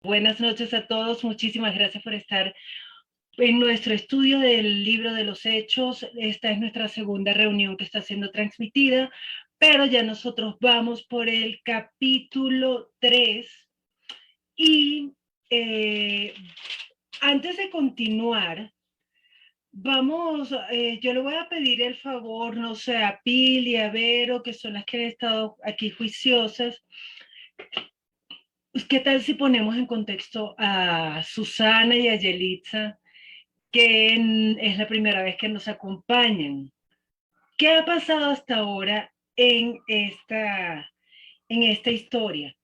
Buenas noches a todos. Muchísimas gracias por estar en nuestro estudio del libro de los Hechos. Esta es nuestra segunda reunión que está siendo transmitida, pero ya nosotros vamos por el capítulo 3 y antes de continuar, yo le voy a pedir el favor, no sé, a Pil y a Vero, que son las que han estado aquí juiciosas. ¿Qué tal si ponemos en contexto a Susana y a Yelitza, que es la primera vez que nos acompañan? ¿Qué ha pasado hasta ahora en esta historia?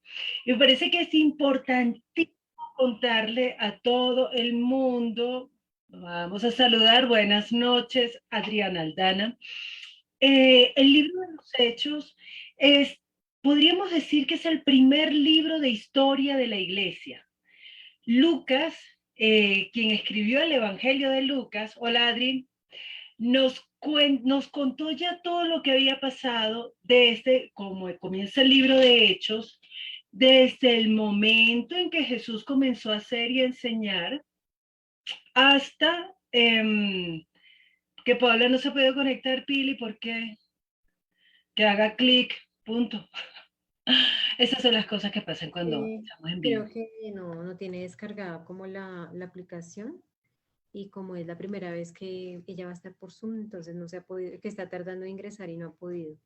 Me parece que es importantísimo contarle a todo el mundo. Vamos a saludar, buenas noches, Adriana Aldana. El libro de los Hechos es, podríamos decir que es el primer libro de historia de la iglesia. Lucas, quien escribió el Evangelio de Lucas, hola Adri, nos contó ya todo lo que había pasado desde, como comienza el libro de Hechos, desde el momento en que Jesús comenzó a hacer y enseñar hasta que Paula no se puede conectar, Pili, porque que haga clic, punto. Esas son las cosas que pasan cuando estamos en Creo vivo. que no tiene descargada como la aplicación y como es la primera vez que ella va a estar por Zoom, entonces no se ha podido, que está tardando en ingresar y no ha podido.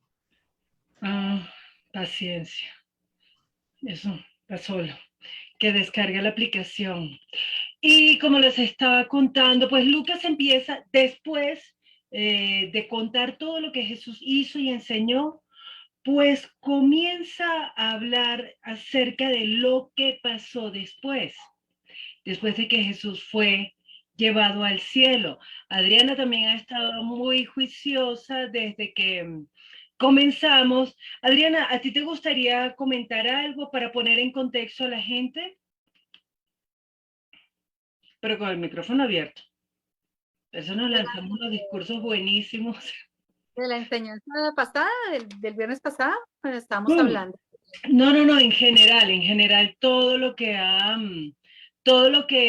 Ah, paciencia. Eso, está solo. Que descargue la aplicación. Y como les estaba contando, pues Lucas empieza después de contar todo lo que Jesús hizo y enseñó, pues comienza a hablar acerca de lo que pasó después de que Jesús fue llevado al cielo. Adriana también ha estado muy juiciosa desde que comenzamos. Adriana, ¿a ti te gustaría comentar algo para poner en contexto a la gente? Pero con el micrófono abierto. Eso nos De lanzamos unos discursos buenísimos. la enseñanza pasada, del viernes pasado, pues estábamos Mm. hablando. No, en general, todo lo que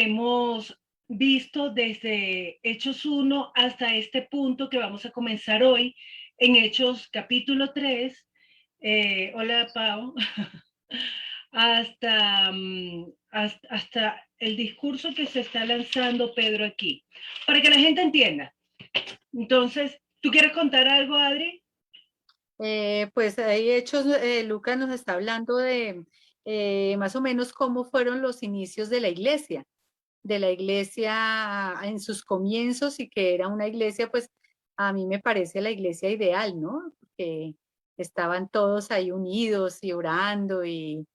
hemos visto desde Hechos 1 hasta este punto que vamos a comenzar hoy, en Hechos capítulo 3. Hola, Pau. Hasta el discurso que se está lanzando Pedro aquí, para que la gente entienda. Entonces, ¿tú quieres contar algo, Adri? Pues hay hechos, Lucas nos está hablando de más o menos cómo fueron los inicios de la iglesia en sus comienzos y que era una iglesia, pues a mí me parece la iglesia ideal, ¿no? Porque estaban todos ahí unidos y orando y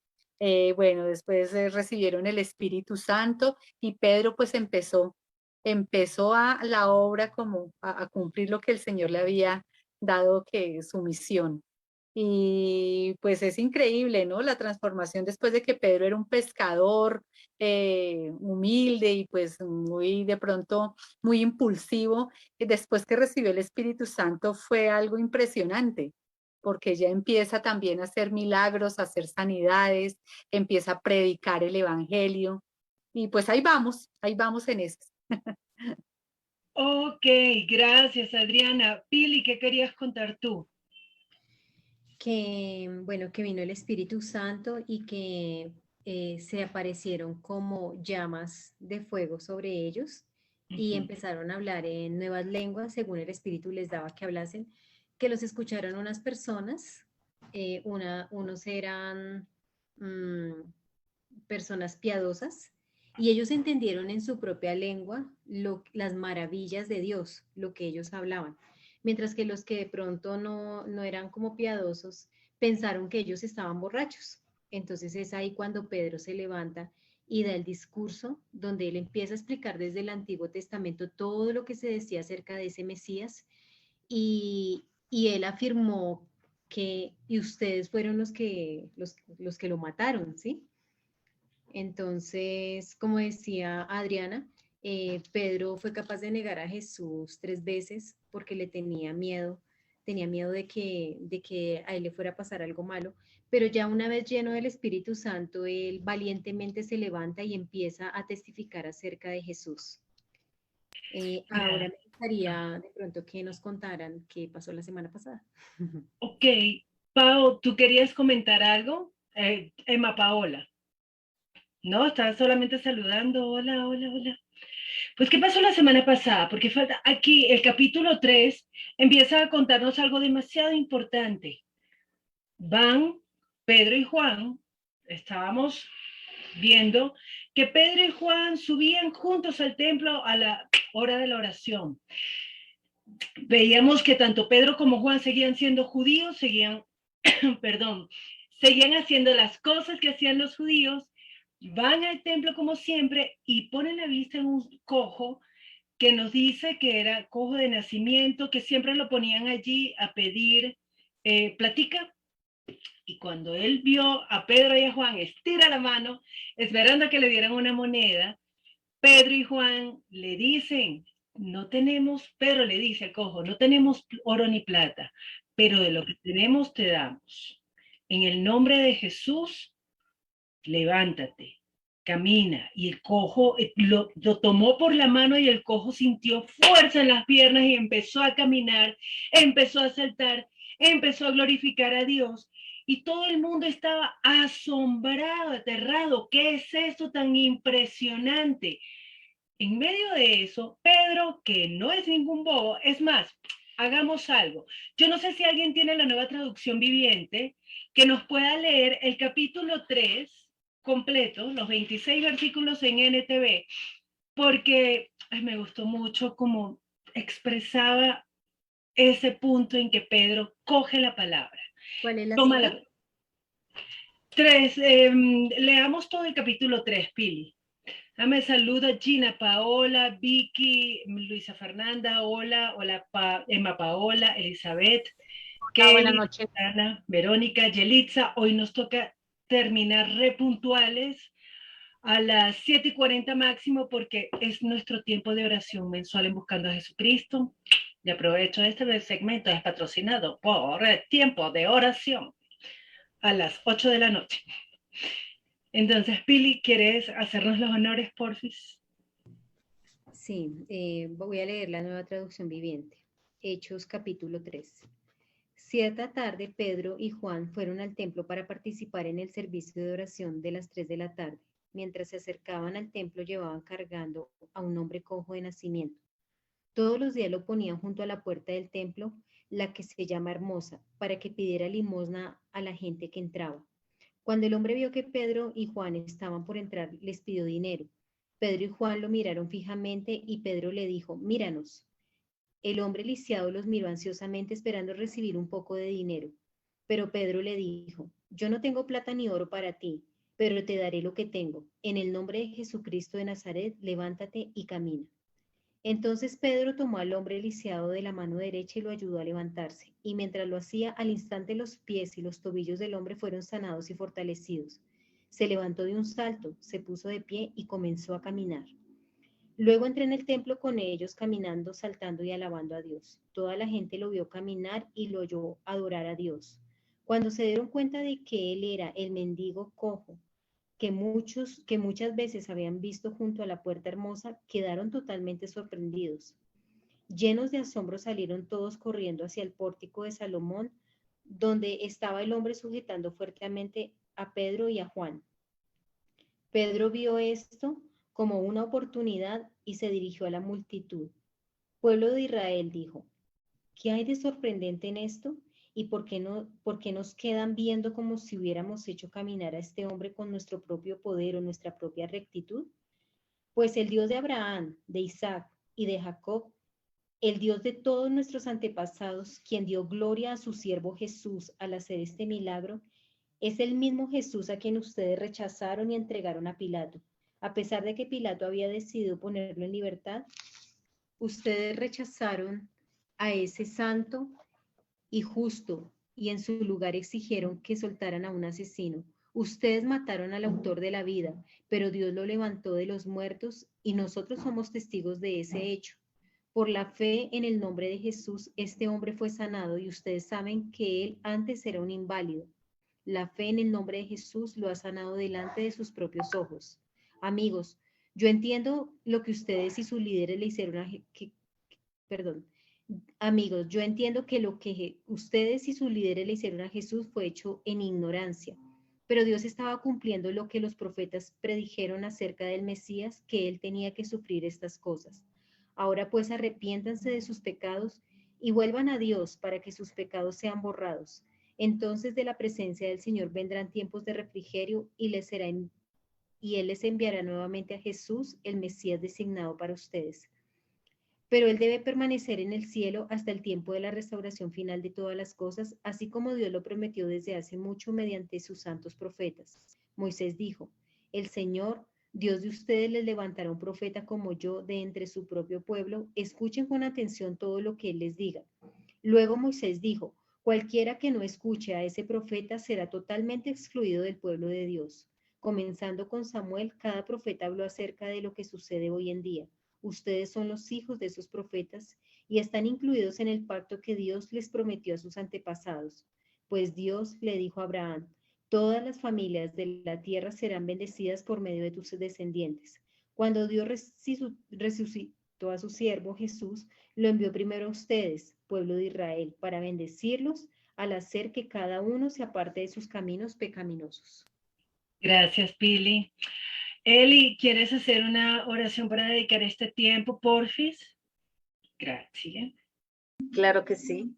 bueno, después recibieron el Espíritu Santo y Pedro pues empezó a la obra como a cumplir lo que el Señor le había dado que su misión. Y pues es increíble, ¿no? La transformación después de que Pedro era un pescador humilde y pues muy de pronto muy impulsivo, y después que recibió el Espíritu Santo fue algo impresionante, porque ya empieza también a hacer milagros, a hacer sanidades, empieza a predicar el Evangelio y pues ahí vamos en eso. Ok, gracias, Adriana. Pili, ¿qué querías contar tú? Que, bueno, que vino el Espíritu Santo y que se aparecieron como llamas de fuego sobre ellos y Ujú. empezaron a hablar en nuevas lenguas según el Espíritu les daba que hablasen, que los escucharon unas personas, unos eran mm, personas piadosas y ellos entendieron en su propia lengua las maravillas de Dios, lo que ellos hablaban. Mientras que los que de pronto no eran como piadosos pensaron que ellos estaban borrachos. Entonces es ahí cuando Pedro se levanta y da el discurso donde él empieza a explicar desde el Antiguo Testamento todo lo que se decía acerca de ese Mesías y él afirmó que y ustedes fueron los que lo mataron, ¿sí? Entonces, como decía Adriana, Pedro fue capaz de negar a Jesús 3 veces porque le tenía miedo tenía miedo de que a él le fuera a pasar algo malo, pero ya una vez lleno del Espíritu Santo, él valientemente se levanta y empieza a testificar acerca de Jesús. Ahora me gustaría de pronto que nos contaran qué pasó la semana pasada. Ok, Pau, ¿tú querías comentar algo? Emma Paola. No, estaba solamente saludando. Hola, hola, hola. Pues, ¿qué pasó la semana pasada? Porque falta aquí el capítulo 3 empieza a contarnos algo demasiado importante. Van Pedro y Juan, estábamos viendo que Pedro y Juan subían juntos al templo a la hora de la oración. Veíamos que tanto Pedro como Juan seguían siendo judíos, seguían haciendo las cosas que hacían los judíos, van al templo como siempre y ponen la vista en un cojo que nos dice que era cojo de nacimiento, que siempre lo ponían allí a pedir platica. Y cuando él vio a Pedro y a Juan, estira la mano, esperando que le dieran una moneda, Pedro y Juan le dicen, no tenemos, Pedro le dice al cojo, no tenemos oro ni plata, pero de lo que tenemos te damos. En el nombre de Jesús, levántate, camina. Y el cojo lo tomó por la mano y el cojo sintió fuerza en las piernas y empezó a caminar, empezó a saltar, empezó a glorificar a Dios. Y todo el mundo estaba asombrado, aterrado. ¿Qué es esto tan impresionante? En medio de eso, Pedro, que no es ningún bobo, es más, hagamos algo. Yo no sé si alguien tiene la nueva traducción viviente que nos pueda leer el capítulo 3 completo, los 26 versículos en NTV, porque me gustó mucho cómo expresaba ese punto en que Pedro coge la palabra. ¿Cuál es la Toma cita? la... 3, leamos todo el capítulo 3, Pili. Me saluda Gina Paola, Vicky, Luisa Fernanda, hola, hola Emma Paola, Elizabeth, Buenas Kelly, noches. Ana, Verónica, Yelitza. Hoy nos toca terminar repuntuales a las 7:40 máximo porque es nuestro tiempo de oración mensual en Buscando a Jesucristo. Y aprovecho, este segmento es patrocinado por Tiempo de Oración a las 8 de la noche. Entonces, Pili, ¿quieres hacernos los honores, porfis? Sí, voy a leer la nueva traducción viviente. Hechos capítulo 3. Cierta tarde, Pedro y Juan fueron al templo para participar en el servicio de oración de las 3 de la tarde. Mientras se acercaban al templo, llevaban cargando a un hombre cojo de nacimiento. Todos los días lo ponían junto a la puerta del templo, la que se llama Hermosa, para que pidiera limosna a la gente que entraba. Cuando el hombre vio que Pedro y Juan estaban por entrar, les pidió dinero. Pedro y Juan lo miraron fijamente y Pedro le dijo, míranos. El hombre lisiado los miró ansiosamente esperando recibir un poco de dinero. Pero Pedro le dijo, yo no tengo plata ni oro para ti, pero te daré lo que tengo. En el nombre de Jesucristo de Nazaret, levántate y camina. Entonces Pedro tomó al hombre lisiado de la mano derecha y lo ayudó a levantarse. Y mientras lo hacía, al instante los pies y los tobillos del hombre fueron sanados y fortalecidos. Se levantó de un salto, se puso de pie y comenzó a caminar. Luego entré en el templo con ellos, caminando, saltando y alabando a Dios. Toda la gente lo vio caminar y lo oyó adorar a Dios. Cuando se dieron cuenta de que él era el mendigo cojo, que muchas veces habían visto junto a la puerta hermosa, quedaron totalmente sorprendidos. Llenos de asombro salieron todos corriendo hacia el pórtico de Salomón, donde estaba el hombre sujetando fuertemente a Pedro y a Juan. Pedro vio esto como una oportunidad y se dirigió a la multitud. Pueblo de Israel, dijo, ¿qué hay de sorprendente en esto? ¿Y por qué nos quedan viendo como si hubiéramos hecho caminar a este hombre con nuestro propio poder o nuestra propia rectitud? Pues el Dios de Abraham, de Isaac y de Jacob, el Dios de todos nuestros antepasados, quien dio gloria a su siervo Jesús al hacer este milagro, es el mismo Jesús a quien ustedes rechazaron y entregaron a Pilato. A pesar de que Pilato había decidido ponerlo en libertad, ustedes rechazaron a ese santo y justo, y en su lugar exigieron que soltaran a un asesino. Ustedes mataron al autor de la vida, pero Dios lo levantó de los muertos y nosotros somos testigos de ese hecho. Por la fe en el nombre de Jesús, este hombre fue sanado y ustedes saben que él antes era un inválido. La fe en el nombre de Jesús lo ha sanado delante de sus propios ojos. Amigos, yo entiendo lo que ustedes y sus líderes le hicieron a perdón. Amigos, yo entiendo que lo que ustedes y sus líderes le hicieron a Jesús fue hecho en ignorancia, pero Dios estaba cumpliendo lo que los profetas predijeron acerca del Mesías, que él tenía que sufrir estas cosas. Ahora pues arrepiéntanse de sus pecados y vuelvan a Dios para que sus pecados sean borrados. Entonces de la presencia del Señor vendrán tiempos de refrigerio y Él les enviará nuevamente a Jesús, el Mesías designado para ustedes. Pero Él debe permanecer en el cielo hasta el tiempo de la restauración final de todas las cosas, así como Dios lo prometió desde hace mucho mediante sus santos profetas. Moisés dijo, el Señor, Dios de ustedes, les levantará un profeta como yo de entre su propio pueblo. Escuchen con atención todo lo que Él les diga. Luego Moisés dijo, cualquiera que no escuche a ese profeta será totalmente excluido del pueblo de Dios. Comenzando con Samuel, cada profeta habló acerca de lo que sucede hoy en día. Ustedes son los hijos de esos profetas y están incluidos en el pacto que Dios les prometió a sus antepasados. Pues Dios le dijo a Abraham, todas las familias de la tierra serán bendecidas por medio de tus descendientes. Cuando Dios resucitó a su siervo Jesús, lo envió primero a ustedes, pueblo de Israel, para bendecirlos al hacer que cada uno se aparte de sus caminos pecaminosos. Gracias, Pili. Eli, ¿quieres hacer una oración para dedicar este tiempo, porfis? Gracias. Claro que sí.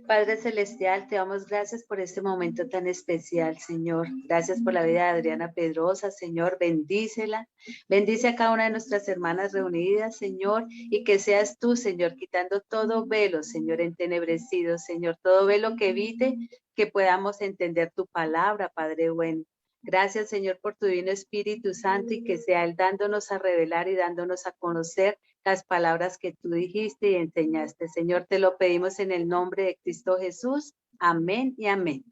Padre Celestial, te damos gracias por este momento tan especial, Señor. Gracias por la vida de Adriana Pedrosa, Señor. Bendícela. Bendice a cada una de nuestras hermanas reunidas, Señor, y que seas tú, Señor, quitando todo velo, Señor, entenebrecido, Señor, todo velo que evite que podamos entender tu palabra, Padre bueno. Gracias, Señor, por tu divino Espíritu Santo y que sea Él dándonos a revelar y dándonos a conocer las palabras que tú dijiste y enseñaste. Señor, te lo pedimos en el nombre de Cristo Jesús. Amén y amén.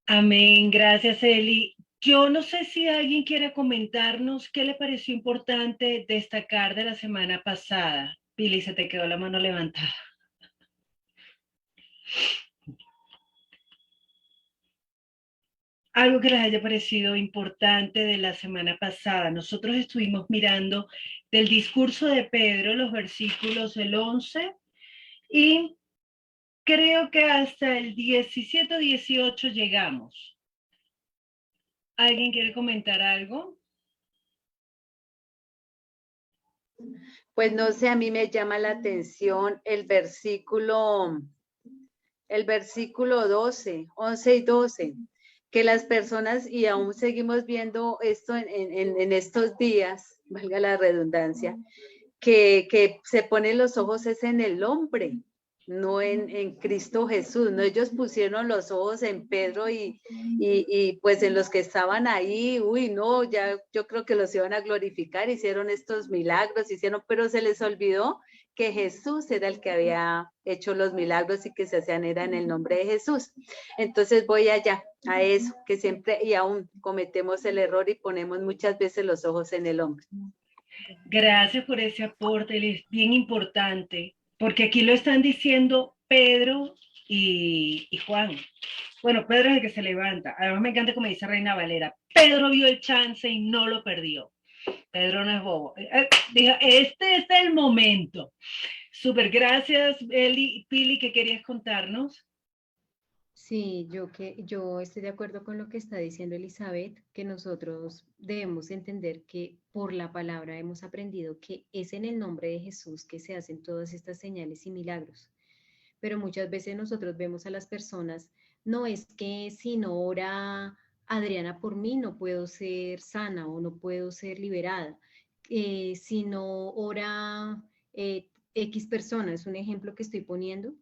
Amén. Gracias, Eli. Yo no sé si alguien quiere comentarnos qué le pareció importante destacar de la semana pasada. Pili, se te quedó la mano levantada. Algo que les haya parecido importante de la semana pasada. Nosotros estuvimos mirando del discurso de Pedro, los versículos del 11, y creo que hasta el 17-18 llegamos. ¿Alguien quiere comentar algo? Pues no sé, a mí me llama la atención el versículo 12, 11 y 12. Que las personas, y aún seguimos viendo esto en estos días, valga la redundancia, que se ponen los ojos es en el hombre, no en Cristo Jesús, ¿no? Ellos pusieron los ojos en Pedro y pues en los que estaban ahí, uy, no, ya yo creo que los iban a glorificar, hicieron estos milagros, pero se les olvidó que Jesús era el que había hecho los milagros y que se hacían era en el nombre de Jesús. Entonces voy allá, a eso, que siempre y aún cometemos el error y ponemos muchas veces los ojos en el hombre. Gracias por ese aporte, es bien importante, porque aquí lo están diciendo Pedro y Juan. Bueno, Pedro es el que se levanta. Además me encanta como dice Reina Valera, Pedro vio el chance y no lo perdió. Pedro no es bobo. Dijo, este es el momento. Súper, gracias, Eli. Pili, ¿qué querías contarnos? Sí, yo estoy de acuerdo con lo que está diciendo Elizabeth, que nosotros debemos entender que por la palabra hemos aprendido que es en el nombre de Jesús que se hacen todas estas señales y milagros. Pero muchas veces nosotros vemos a las personas, no es que si no ora Adriana por mí no puedo ser sana o no puedo ser liberada. Si no ora X persona, es un ejemplo que estoy poniendo,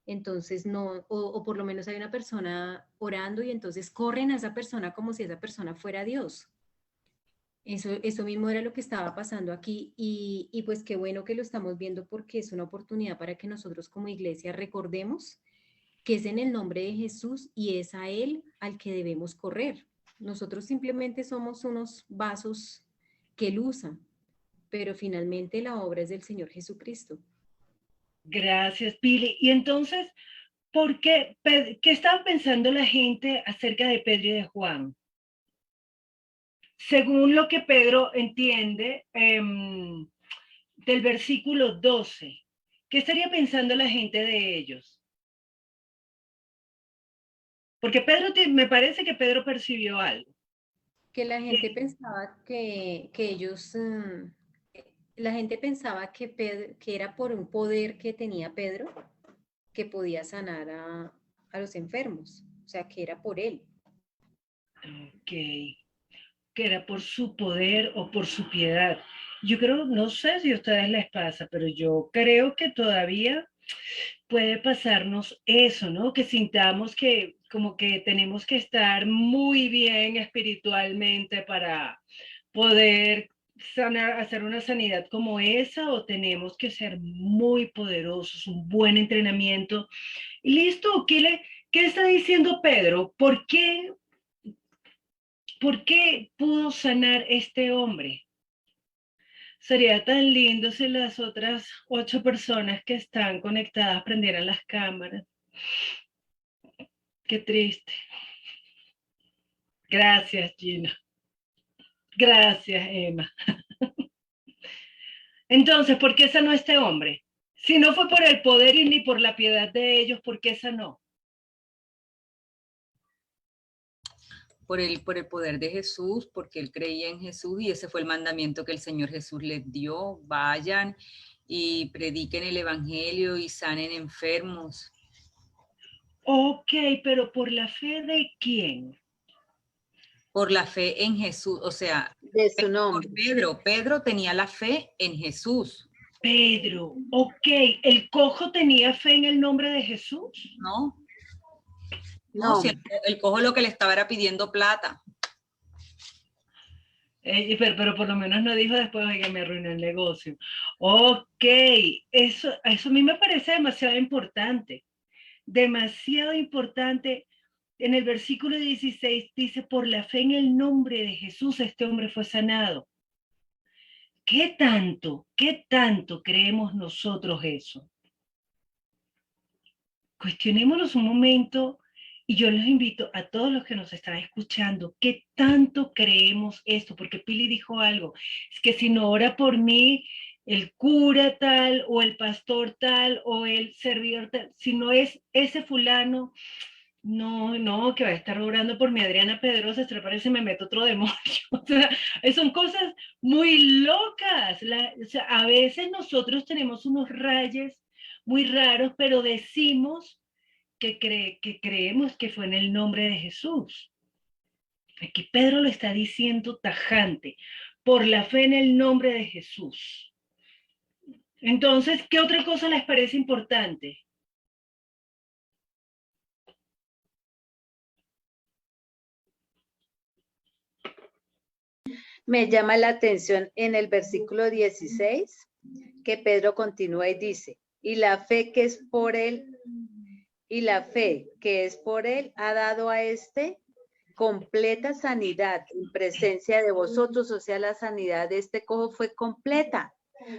entonces no, o por lo menos hay una persona orando y entonces corren a esa persona como si esa persona fuera Dios. Eso mismo era lo que estaba pasando aquí y pues qué bueno que lo estamos viendo porque es una oportunidad para que nosotros como iglesia recordemos que es en el nombre de Jesús y es a Él al que debemos correr. Nosotros simplemente somos unos vasos que Él usa, pero finalmente la obra es del Señor Jesucristo. Gracias, Pili. Y entonces, ¿por qué, qué estaba pensando la gente acerca de Pedro y de Juan? Según lo que Pedro entiende del versículo 12, ¿qué estaría pensando la gente de ellos? Porque Pedro, me parece que Pedro percibió algo. Que la gente pensaba que ellos, la gente pensaba que era por un poder que tenía Pedro que podía sanar a los enfermos, o sea, que era por él. Ok, que era por su poder o por su piedad. Yo creo, no sé si a ustedes les pasa, pero yo creo que todavía puede pasarnos eso, ¿no? Que sintamos que como que tenemos que estar muy bien espiritualmente para poder sanar, hacer una sanidad como esa, o tenemos que ser muy poderosos, un buen entrenamiento. Y listo, ¿qué está diciendo Pedro? ¿Por qué pudo sanar este hombre? Sería tan lindo si las otras 8 personas que están conectadas prendieran las cámaras. Qué triste. Gracias, Gina. Gracias, Emma. Entonces, ¿por qué sanó este hombre? Si no fue por el poder y ni por la piedad de ellos, ¿por qué sanó? Por el poder de Jesús, porque él creía en Jesús y ese fue el mandamiento que el Señor Jesús les dio. Vayan y prediquen el evangelio y sanen enfermos. Ok, pero ¿por la fe de quién? Por la fe en Jesús, o sea, De su nombre. Pedro tenía la fe en Jesús. Pedro, ok, ¿el cojo tenía fe en el nombre de Jesús? ¿No? No, Si el cojo lo que le estaba era pidiendo plata. Pero por lo menos no dijo después de que me arruinó el negocio. Ok, eso a mí me parece demasiado importante. Demasiado importante. En el versículo 16 dice, por la fe en el nombre de Jesús este hombre fue sanado. qué tanto creemos nosotros eso? Cuestionémonos un momento y yo los invito a todos los que nos están escuchando, ¿qué tanto creemos esto? Porque Pili dijo algo, es que si no ora por mí, el cura tal o el pastor tal o el servidor tal, si no es ese fulano, no, que va a estar orando por mi Adriana Pedrosa, se le parece me meto otro demonio. O sea, son cosas muy locas. O sea, a veces nosotros tenemos unos rayes muy raros, pero decimos que creemos que fue en el nombre de Jesús. Aquí Pedro lo está diciendo tajante, por la fe en el nombre de Jesús. Entonces, ¿qué otra cosa les parece importante? me llama la atención en el versículo 16 que Pedro continúa y dice, y la fe que es por él ha dado a este completa sanidad en presencia de vosotros, o sea, la sanidad de este cojo fue completa.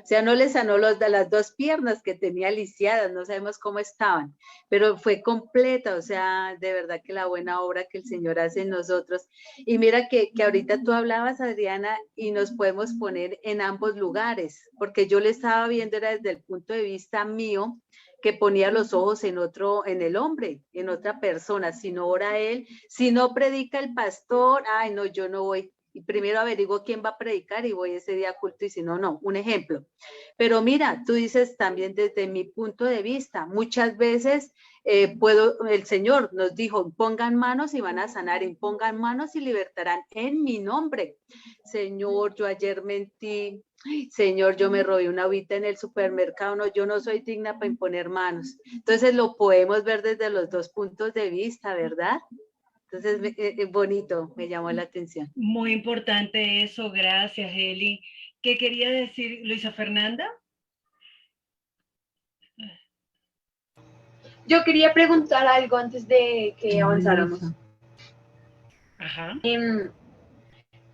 O sea, no le sanó las 2 piernas que tenía lisiadas, no sabemos cómo estaban, pero fue completa, o sea, de verdad que la buena obra que el Señor hace en nosotros. Y mira que ahorita tú hablabas, Adriana, y nos podemos poner en ambos lugares, porque yo le estaba viendo era desde el punto de vista mío, que ponía los ojos en el hombre, en otra persona. Si no ora él, si no predica el pastor, ay no, yo no voy. Y primero averiguo quién va a predicar y voy ese día a culto, y si no, no. Un ejemplo. Pero mira, tú dices también desde mi punto de vista, muchas veces el Señor nos dijo, pongan manos y van a sanar, impongan manos y libertarán en mi nombre. Señor, yo ayer mentí, Señor, yo me robé una agüita en el supermercado, no, yo no soy digna para imponer manos. Entonces lo podemos ver desde los 2 puntos de vista, ¿verdad? Entonces, bonito, me llamó la atención. Muy importante eso, gracias, Eli. ¿Qué quería decir Luisa Fernanda? Yo quería preguntar algo antes de que avanzáramos. Ajá.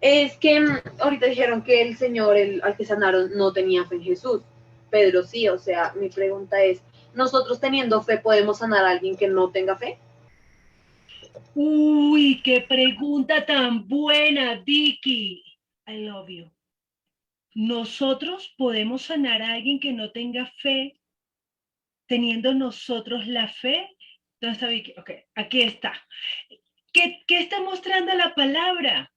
Es que ahorita dijeron que el señor al que sanaron no tenía fe en Jesús. Pedro sí, o sea, mi pregunta es, ¿nosotros teniendo fe podemos sanar a alguien que no tenga fe? Uy, qué pregunta tan buena, Vicky. I love you. Nosotros podemos sanar a alguien que no tenga fe, teniendo nosotros la fe. ¿Dónde está Vicky? Ok, aquí está. ¿Qué está mostrando la palabra?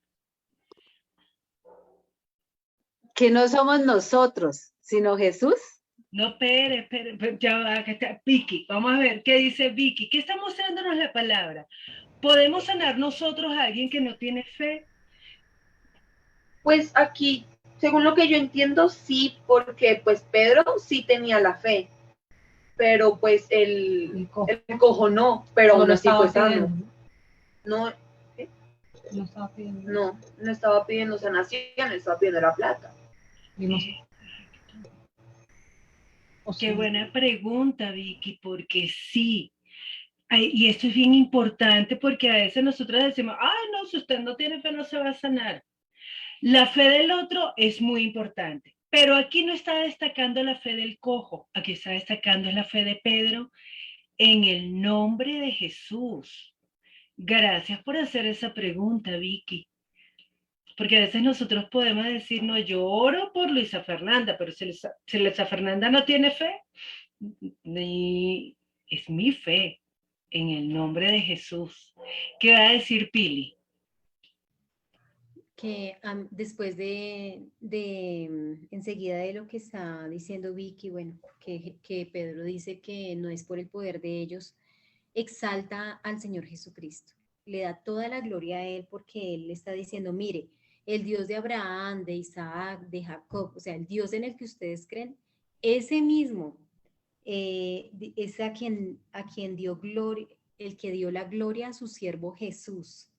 Que no somos nosotros, sino Jesús. No, espere, ya va, que está Vicky. Vamos a ver qué dice Vicky. ¿Qué está mostrándonos la palabra? ¿Podemos sanar nosotros a alguien que no tiene fe? Pues aquí, según lo que yo entiendo, sí, porque pues Pedro sí tenía la fe, pero pues el cojo no, pero aún así fue sano. No, ¿qué? No estaba pidiendo sanación, estaba pidiendo la plata. Qué buena pregunta, Vicky, porque sí. Y esto es bien importante porque a veces nosotros decimos, ay, no, si usted no tiene fe no se va a sanar. La fe del otro es muy importante, pero aquí no está destacando la fe del cojo, aquí está destacando la fe de Pedro en el nombre de Jesús. Gracias por hacer esa pregunta, Vicky. Porque a veces nosotros podemos decir, no, yo oro por Luisa Fernanda, pero si Luisa Fernanda no tiene fe, es mi fe en el nombre de Jesús. ¿Qué va a decir Pili? Que después enseguida de lo que está diciendo Vicky, bueno, que Pedro dice que no es por el poder de ellos, exalta al Señor Jesucristo, le da toda la gloria a Él porque Él le está diciendo, mire, el Dios de Abraham, de Isaac, de Jacob, o sea, el Dios en el que ustedes creen, ese mismo es a quien dio gloria, el que dio la gloria a su siervo Jesús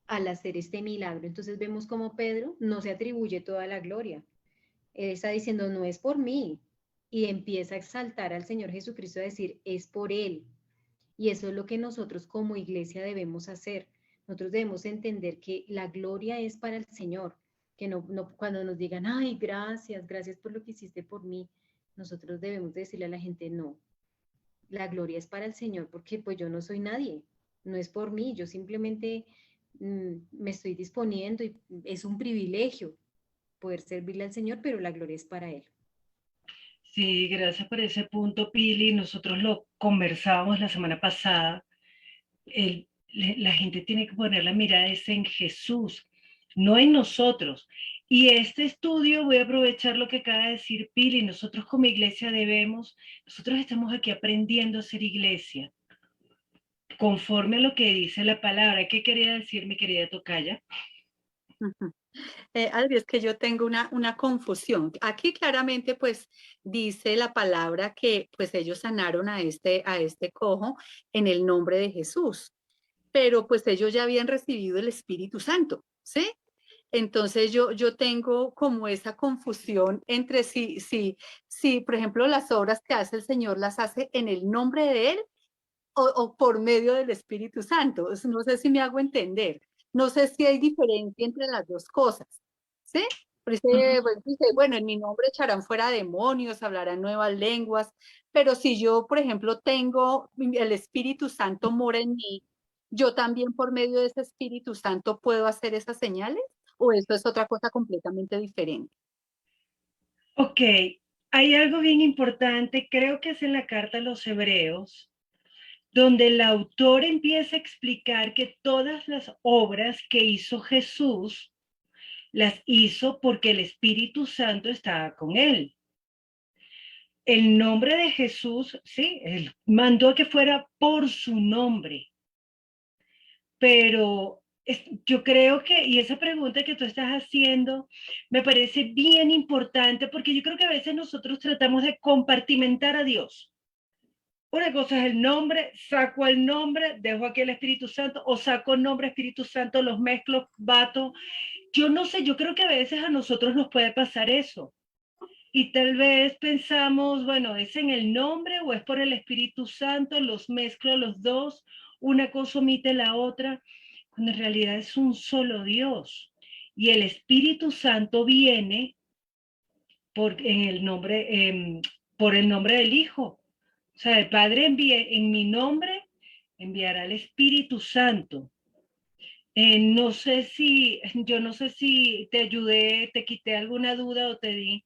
al hacer este milagro. Entonces vemos como Pedro no se atribuye toda la gloria. Él está diciendo, no es por mí. Y empieza a exaltar al Señor Jesucristo, a decir, es por Él. Y eso es lo que nosotros como iglesia debemos hacer. Nosotros debemos entender que la gloria es para el Señor. Que no cuando nos digan, ay, gracias por lo que hiciste por mí, nosotros debemos decirle a la gente, no, la gloria es para el Señor, porque pues yo no soy nadie, no es por mí, yo simplemente me estoy disponiendo y es un privilegio poder servirle al Señor, pero la gloria es para Él. Sí, gracias por ese punto, Pili. Nosotros lo conversábamos la semana pasada. La gente tiene que poner la mirada en Jesús, no en nosotros. Y este estudio, voy a aprovechar lo que acaba de decir Pili, nosotros como iglesia nosotros estamos aquí aprendiendo a ser iglesia, conforme a lo que dice la palabra. ¿Qué quería decir mi querida tocaya? Adri, es que yo tengo una confusión. Aquí claramente pues dice la palabra que pues ellos sanaron a este cojo en el nombre de Jesús, pero pues ellos ya habían recibido el Espíritu Santo, ¿sí? Entonces yo tengo como esa confusión entre si, por ejemplo, las obras que hace el Señor las hace en el nombre de Él o por medio del Espíritu Santo. No sé si me hago entender. No sé si hay diferencia entre las dos cosas, ¿sí? Dice, bueno, en mi nombre echarán fuera demonios, hablarán nuevas lenguas, pero si yo, por ejemplo, tengo el Espíritu Santo mora en mí, ¿yo también por medio de ese Espíritu Santo puedo hacer esas señales? ¿O esto es otra cosa completamente diferente? Ok, hay algo bien importante, creo que es en la carta a los Hebreos, donde el autor empieza a explicar que todas las obras que hizo Jesús las hizo porque el Espíritu Santo estaba con él. El nombre de Jesús, sí, él mandó que fuera por su nombre, pero yo creo que, y esa pregunta que tú estás haciendo, me parece bien importante porque yo creo que a veces nosotros tratamos de compartimentar a Dios. Una cosa es el nombre, saco el nombre, dejo aquí el Espíritu Santo, o saco el nombre Espíritu Santo, los mezclo, bato. Yo no sé, yo creo que a veces a nosotros nos puede pasar eso. Y tal vez pensamos, bueno, ¿es en el nombre o es por el Espíritu Santo? Los mezclo los dos, una cosa omite la otra, cuando en realidad es un solo Dios. y el Espíritu Santo viene por el nombre del Hijo. O sea, el Padre en mi nombre enviará el Espíritu Santo. Yo no sé si te ayudé, te quité alguna duda o te di.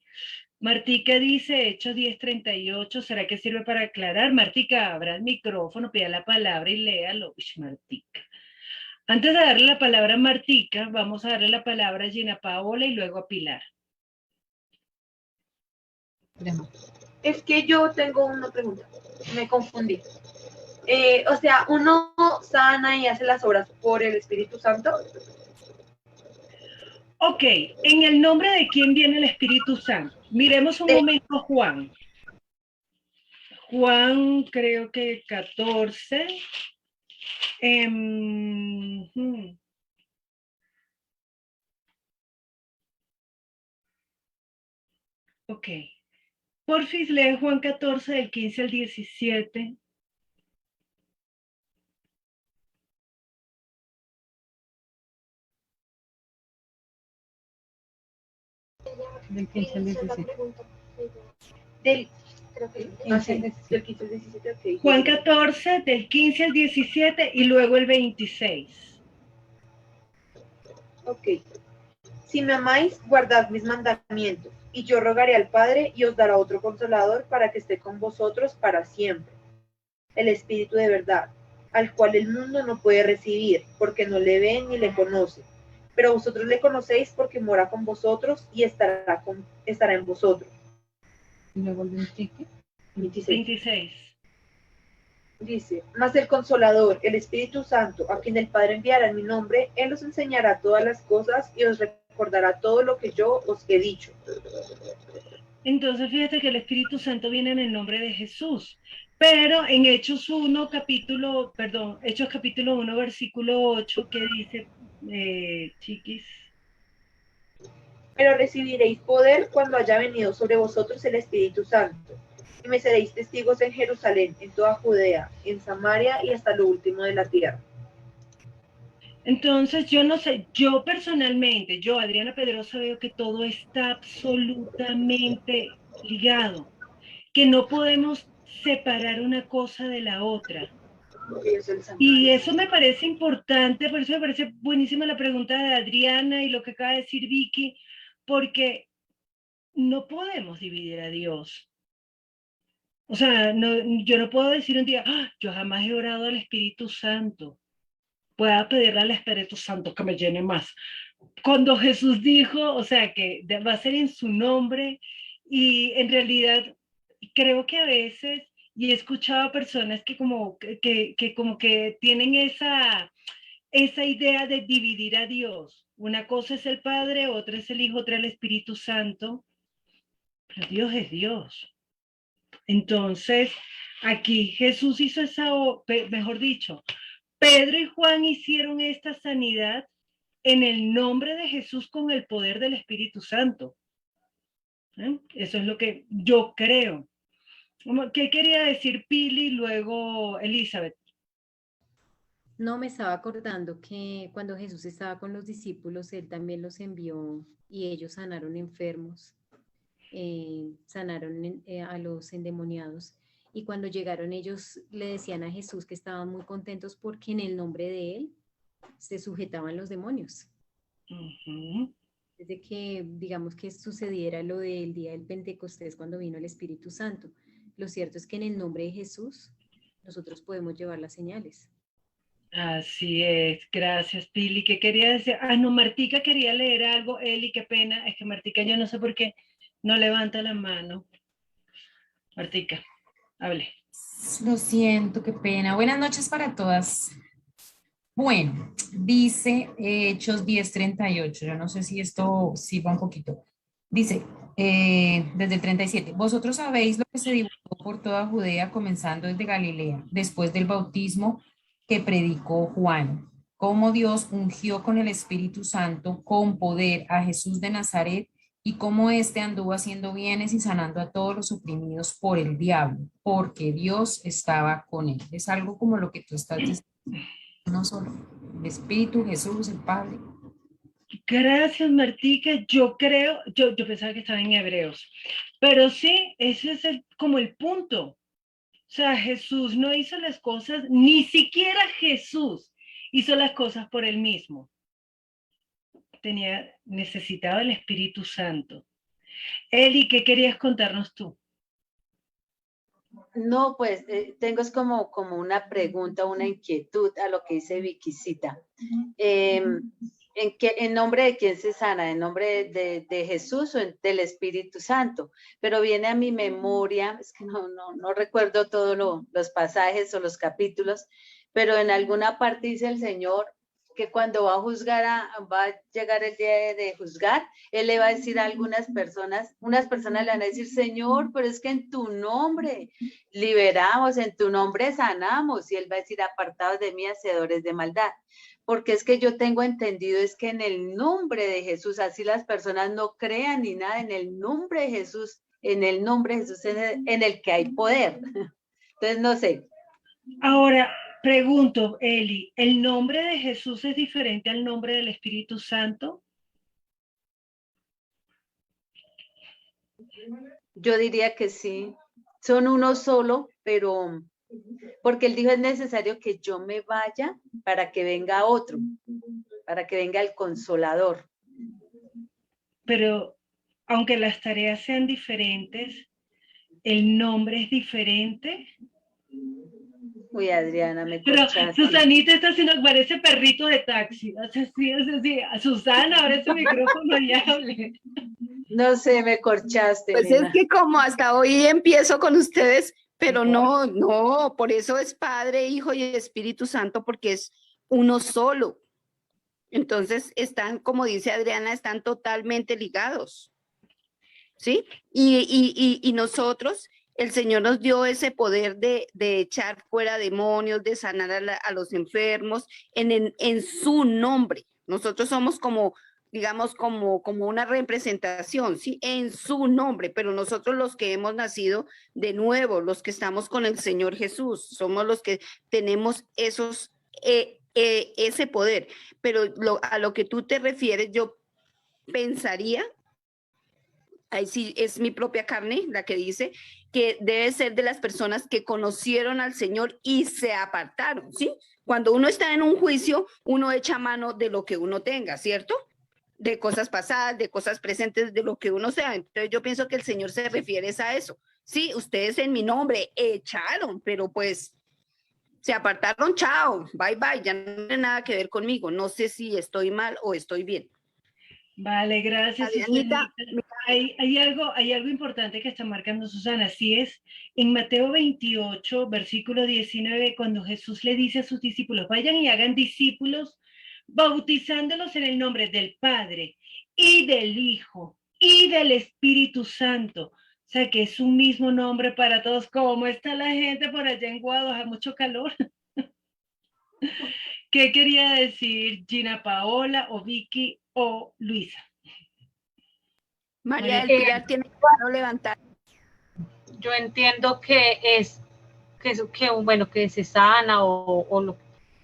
Martica dice Hechos 10:38, ¿será que sirve para aclarar? Martica, abra el micrófono, pida la palabra y léalo. Uy, Martica. Antes de darle la palabra a Martica, vamos a darle la palabra a Gina Paola y luego a Pilar. Es que yo tengo una pregunta, me confundí. O sea, ¿uno sana y hace las obras por el Espíritu Santo? Ok, ¿en el nombre de quién viene el Espíritu Santo? Miremos un momento Juan. Juan, creo que 14. Ok. Porfis, lee Juan 14, del 15 al 17. Del 15 al 17. Del 15 al 17. Okay. Juan 14, del 15 al 17 y luego el 26. Ok. Si me amáis, guardad mis mandamientos, y yo rogaré al Padre y os dará otro consolador para que esté con vosotros para siempre. El Espíritu de verdad, al cual el mundo no puede recibir, porque no le ve ni le conoce. Pero vosotros le conocéis porque mora con vosotros y estará en vosotros. Y luego el 26. Dice, mas el Consolador, el Espíritu Santo, a quien el Padre enviará en mi nombre, Él os enseñará todas las cosas y os recordará todo lo que yo os he dicho. Entonces, fíjate que el Espíritu Santo viene en el nombre de Jesús. Pero en Hechos capítulo 1, versículo 8, que dice, chiquis. Pero recibiréis poder cuando haya venido sobre vosotros el Espíritu Santo. Y me seréis testigos en Jerusalén, en toda Judea, en Samaria y hasta lo último de la tierra. Entonces, yo no sé, yo personalmente, Adriana Pedrosa, veo que todo está absolutamente ligado, que no podemos separar una cosa de la otra. Y eso me parece importante, por eso me parece buenísima la pregunta de Adriana y lo que acaba de decir Vicky, porque no podemos dividir a Dios. O sea, yo no puedo decir un día, yo jamás he orado al Espíritu Santo. Pueda pedirle al Espíritu Santo que me llene más. Cuando Jesús dijo, o sea, que va a ser en su nombre, y en realidad creo que a veces, y he escuchado a personas que como que tienen esa idea de dividir a Dios. Una cosa es el Padre, otra es el Hijo, otra el Espíritu Santo, pero Dios es Dios. Entonces, aquí Jesús hizo mejor dicho, Pedro y Juan hicieron esta sanidad en el nombre de Jesús con el poder del Espíritu Santo. Eso es lo que yo creo. ¿Qué quería decir Pili y luego Elizabeth? No, me estaba acordando que cuando Jesús estaba con los discípulos, Él también los envió y ellos sanaron enfermos, sanaron a los endemoniados. Y cuando llegaron ellos le decían a Jesús que estaban muy contentos porque en el nombre de Él se sujetaban los demonios. Desde que, digamos, que sucediera lo del día del Pentecostés cuando vino el Espíritu Santo. Lo cierto es que en el nombre de Jesús nosotros podemos llevar las señales. Así es, gracias Pili. ¿Qué quería decir? No, Martica quería leer algo. Eli, qué pena, es que Martica yo no sé por qué no levanta la mano. Martica, hable. Lo siento, qué pena. Buenas noches para todas. Bueno, dice Hechos 10:38. Yo no sé si esto sirva un poquito. Dice, desde el 37, vosotros sabéis lo que se divulgó por toda Judea, comenzando desde Galilea, después del bautismo que predicó Juan, cómo Dios ungió con el Espíritu Santo, con poder a Jesús de Nazaret, y cómo éste anduvo haciendo bienes y sanando a todos los oprimidos por el diablo, porque Dios estaba con él. Es algo como lo que tú estás diciendo, no solo el Espíritu, Jesús, el Padre. Gracias, Martica. Yo creo, yo pensaba que estaba en Hebreos, pero sí, ese es como el punto. O sea, Jesús no hizo las cosas, ni siquiera Jesús hizo las cosas por él mismo. Necesitaba el Espíritu Santo. Eli, ¿qué querías contarnos tú? No, pues tengo es como una pregunta, una inquietud a lo que dice Viquisita. ¿En nombre de quién se sana? ¿En nombre de Jesús o del Espíritu Santo? Pero viene a mi memoria, es que no recuerdo todos los pasajes o los capítulos, pero en alguna parte dice el Señor que cuando va a juzgar, va a llegar el día de juzgar, Él le va a decir a algunas personas, unas personas le van a decir, Señor, pero es que en tu nombre liberamos, en tu nombre sanamos, y Él va a decir, apartados de mí, hacedores de maldad. Porque es que yo tengo entendido, es que en el nombre de Jesús, así las personas no crean ni nada, en el nombre de Jesús, en el nombre de Jesús, en el que hay poder. Entonces, no sé. Ahora, pregunto, Eli, ¿el nombre de Jesús es diferente al nombre del Espíritu Santo? Yo diría que sí. Son uno solo, pero porque Él dijo, es necesario que yo me vaya para que venga otro, para que venga el Consolador. Pero aunque las tareas sean diferentes, ¿el nombre es diferente? Uy, Adriana, me Pero corchaste. Susanita está haciendo, parece perrito de taxi. Hace así. Susana, abre ese micrófono y hable. No sé, me corchaste. Pues nena. es que como hasta hoy empiezo con ustedes, pero no, por eso es Padre, Hijo y Espíritu Santo, porque es uno solo. Entonces están, como dice Adriana, están totalmente ligados. ¿Sí? Y nosotros, el Señor nos dio ese poder de echar fuera demonios, de sanar a los enfermos en su nombre. Nosotros somos como, digamos, como una representación, ¿sí? En su nombre, pero nosotros los que hemos nacido de nuevo, los que estamos con el Señor Jesús, somos los que tenemos ese poder. Pero a lo que tú te refieres, yo pensaría, ahí sí es mi propia carne la que dice que debe ser de las personas que conocieron al Señor y se apartaron, ¿sí? Cuando uno está en un juicio, uno echa mano de lo que uno tenga, ¿cierto? De cosas pasadas, de cosas presentes, de lo que uno sea. Entonces yo pienso que el Señor se refiere a eso. Sí, ustedes en mi nombre echaron, pero pues se apartaron, chao, bye bye, ya no tiene nada que ver conmigo. No sé si estoy mal o estoy bien. Vale, gracias, Susanita. Hay algo importante que está marcando Susana. Así es, en Mateo 28, versículo 19, cuando Jesús le dice a sus discípulos, vayan y hagan discípulos, bautizándolos en el nombre del Padre y del Hijo y del Espíritu Santo. O sea, que es un mismo nombre para todos. ¿Cómo está la gente por allá en Guadalajara? Mucho calor. ¿Qué quería decir Gina Paola o Vicky o Luisa? María del Pilar tiene que no levantar. Yo entiendo que que se sana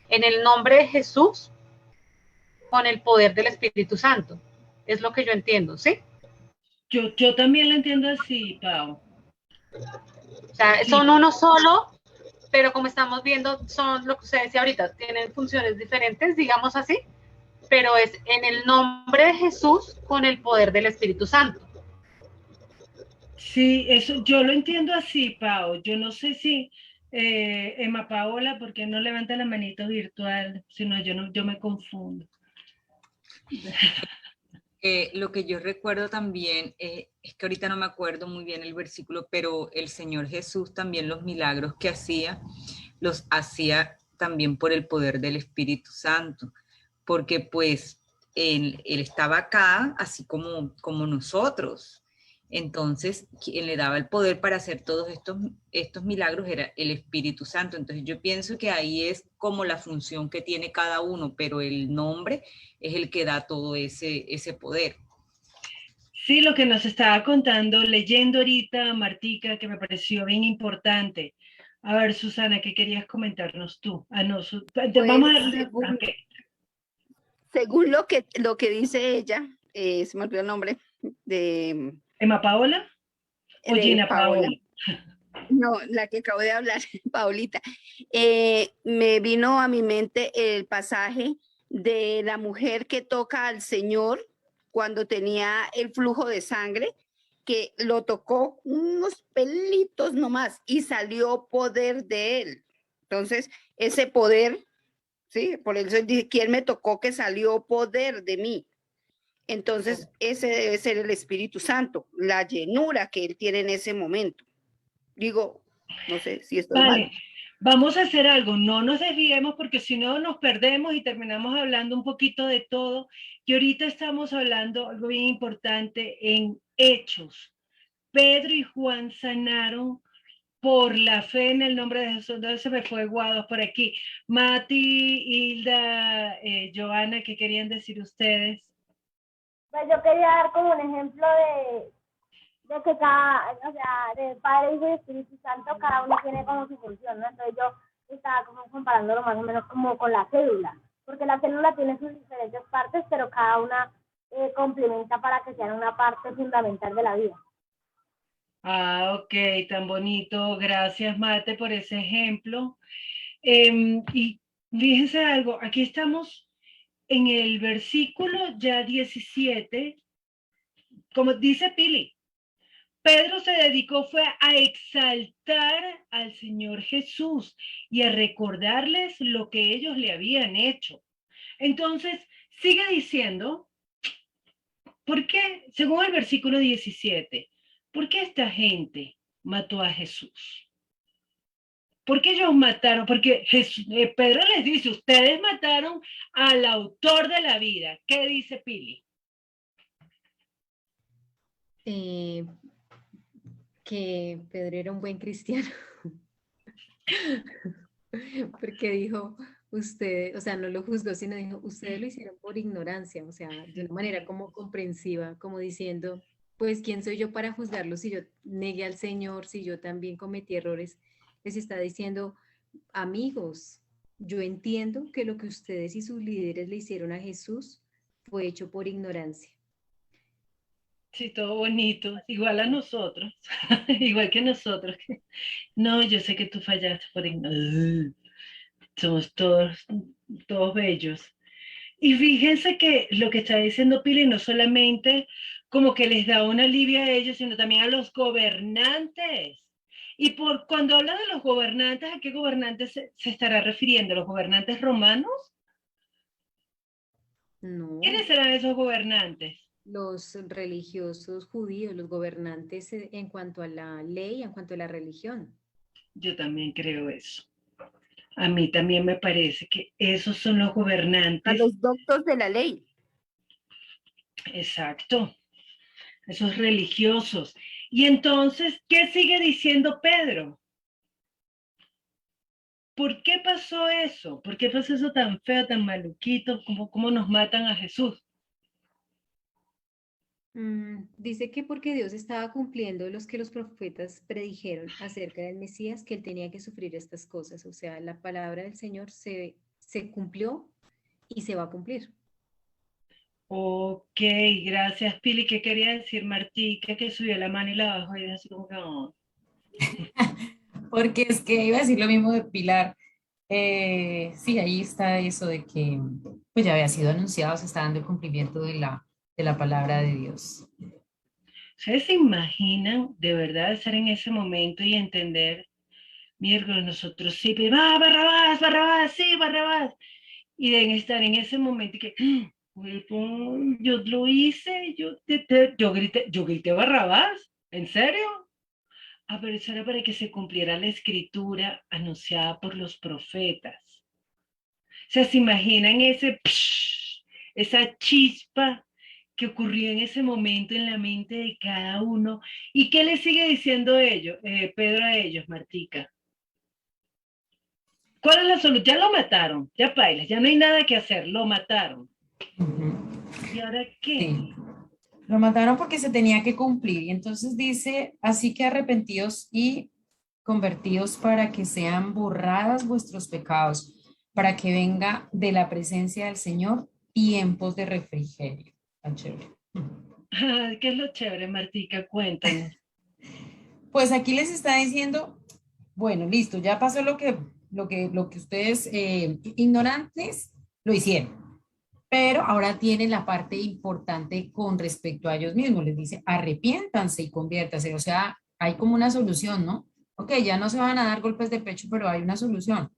en el nombre de Jesús con el poder del Espíritu Santo. Es lo que yo entiendo, ¿sí? Yo también lo entiendo así, Pau. O sea, son uno solo, pero como estamos viendo, son lo que usted decía ahorita, tienen funciones diferentes, digamos así, pero es en el nombre de Jesús con el poder del Espíritu Santo. Sí, eso yo lo entiendo así, Pau. Yo no sé si Emma Paola, porque no levanta la manito virtual, sino yo me confundo. Lo que yo recuerdo también es que ahorita no me acuerdo muy bien el versículo, pero el Señor Jesús también los milagros que hacía, los hacía también por el poder del Espíritu Santo, porque pues él estaba acá así como nosotros. Entonces, quien le daba el poder para hacer todos estos milagros era el Espíritu Santo. Entonces, yo pienso que ahí es como la función que tiene cada uno, pero el nombre es el que da todo ese poder. Sí, lo que nos estaba contando, leyendo ahorita, Martica, que me pareció bien importante. A ver, Susana, ¿qué querías comentarnos tú? Vamos a darle... según lo que dice ella, se me olvidó el nombre de ¿Emma Paola o Gina Paola. Paola? No, la que acabo de hablar, Paulita. Me vino a mi mente el pasaje de la mujer que toca al Señor cuando tenía el flujo de sangre, que lo tocó unos pelitos nomás y salió poder de él. Entonces, ese poder, sí, por eso dice, ¿quién me tocó que salió poder de mí? Entonces, ese debe ser el Espíritu Santo, la llenura que él tiene en ese momento. Digo, no sé si estoy Vale, mal. vamos a hacer algo, no nos desviemos porque si no nos perdemos y terminamos hablando un poquito de todo. Y ahorita estamos hablando algo bien importante en Hechos. Pedro y Juan sanaron por la fe en el nombre de Jesús. Entonces se me fue guados por aquí. Mati, Hilda, Joana, ¿qué querían decir ustedes? Pues yo quería dar como un ejemplo de que cada, o sea, de Padre, Hijo y Espíritu Santo, cada uno tiene como su función, ¿no? Entonces yo estaba como comparándolo más o menos como con la célula, porque la célula tiene sus diferentes partes, pero cada una complementa para que sean una parte fundamental de la vida. Ah, ok, tan bonito. Gracias, Mate, por ese ejemplo. Y fíjense algo, aquí estamos en el versículo ya 17, como dice Pili, Pedro se dedicó fue a exaltar al Señor Jesús y a recordarles lo que ellos le habían hecho. Entonces, sigue diciendo, ¿por qué? Según el versículo 17, ¿por qué esta gente mató a Jesús? ¿Por qué ellos mataron? Porque Pedro les dice, ustedes mataron al autor de la vida. ¿Qué dice Pili? Que Pedro era un buen cristiano. Porque dijo, usted, o sea, no lo juzgó, sino dijo, ustedes lo hicieron por ignorancia, o sea, de una manera como comprensiva, como diciendo, pues, ¿quién soy yo para juzgarlo si yo negué al Señor, si yo también cometí errores? Les está diciendo, amigos, yo entiendo que lo que ustedes y sus líderes le hicieron a Jesús fue hecho por ignorancia. Sí, todo bonito, igual a nosotros, igual que nosotros. No, yo sé que tú fallaste por ignorar. Somos todos bellos. Y fíjense que lo que está diciendo Pili no solamente como que les da un alivio a ellos, sino también a los gobernantes. Y cuando habla de los gobernantes, ¿a qué gobernantes se estará refiriendo? ¿Los gobernantes romanos? No. ¿Quiénes serán esos gobernantes? Los religiosos judíos, los gobernantes en cuanto a la ley, en cuanto a la religión. Yo también creo eso. A mí también me parece que esos son los gobernantes. A los doctos de la ley. Exacto. Esos religiosos. Y entonces, ¿qué sigue diciendo Pedro? ¿Por qué pasó eso? ¿Por qué pasó eso tan feo, tan maluquito? ¿Cómo nos matan a Jesús? Dice que porque Dios estaba cumpliendo los que los profetas predijeron acerca del Mesías, que él tenía que sufrir estas cosas. O sea, la palabra del Señor se cumplió y se va a cumplir. Ok, gracias, Pili. ¿Qué quería decir Martica que subió la mano y la bajó y así como que no? Porque es que iba a decir lo mismo de Pilar. Sí, ahí está eso de que pues ya había sido anunciado, se está dando el cumplimiento de la palabra de Dios. ¿Ustedes se imaginan de verdad estar en ese momento y entender, miércoles nosotros sí, Barrabás, Barrabás, sí, Barrabás, y de estar en ese momento y que yo lo hice, yo grité Barrabás, ¿en serio? Pero eso era para que se cumpliera la escritura anunciada por los profetas. O sea, ¿se imaginan esa chispa que ocurrió en ese momento en la mente de cada uno? ¿Y qué le sigue diciendo Pedro a ellos, Martica? ¿Cuál es la solución? Ya lo mataron, ya bailas, ya no hay nada que hacer, lo mataron. ¿Y ahora qué? Sí. Lo mataron porque se tenía que cumplir. Y entonces dice, así que arrepentidos y convertidos para que sean borradas vuestros pecados, para que venga de la presencia del Señor tiempos de refrigerio. Tan chévere. Ah, ¿qué es lo chévere, Martica? Cuéntanos. Pues aquí les está diciendo, bueno, listo, ya pasó lo que ustedes ignorantes lo hicieron, pero ahora tienen la parte importante con respecto a ellos mismos. Les dice, arrepiéntanse y conviértanse. O sea, hay como una solución, ¿no? Ok, ya no se van a dar golpes de pecho, pero hay una solución.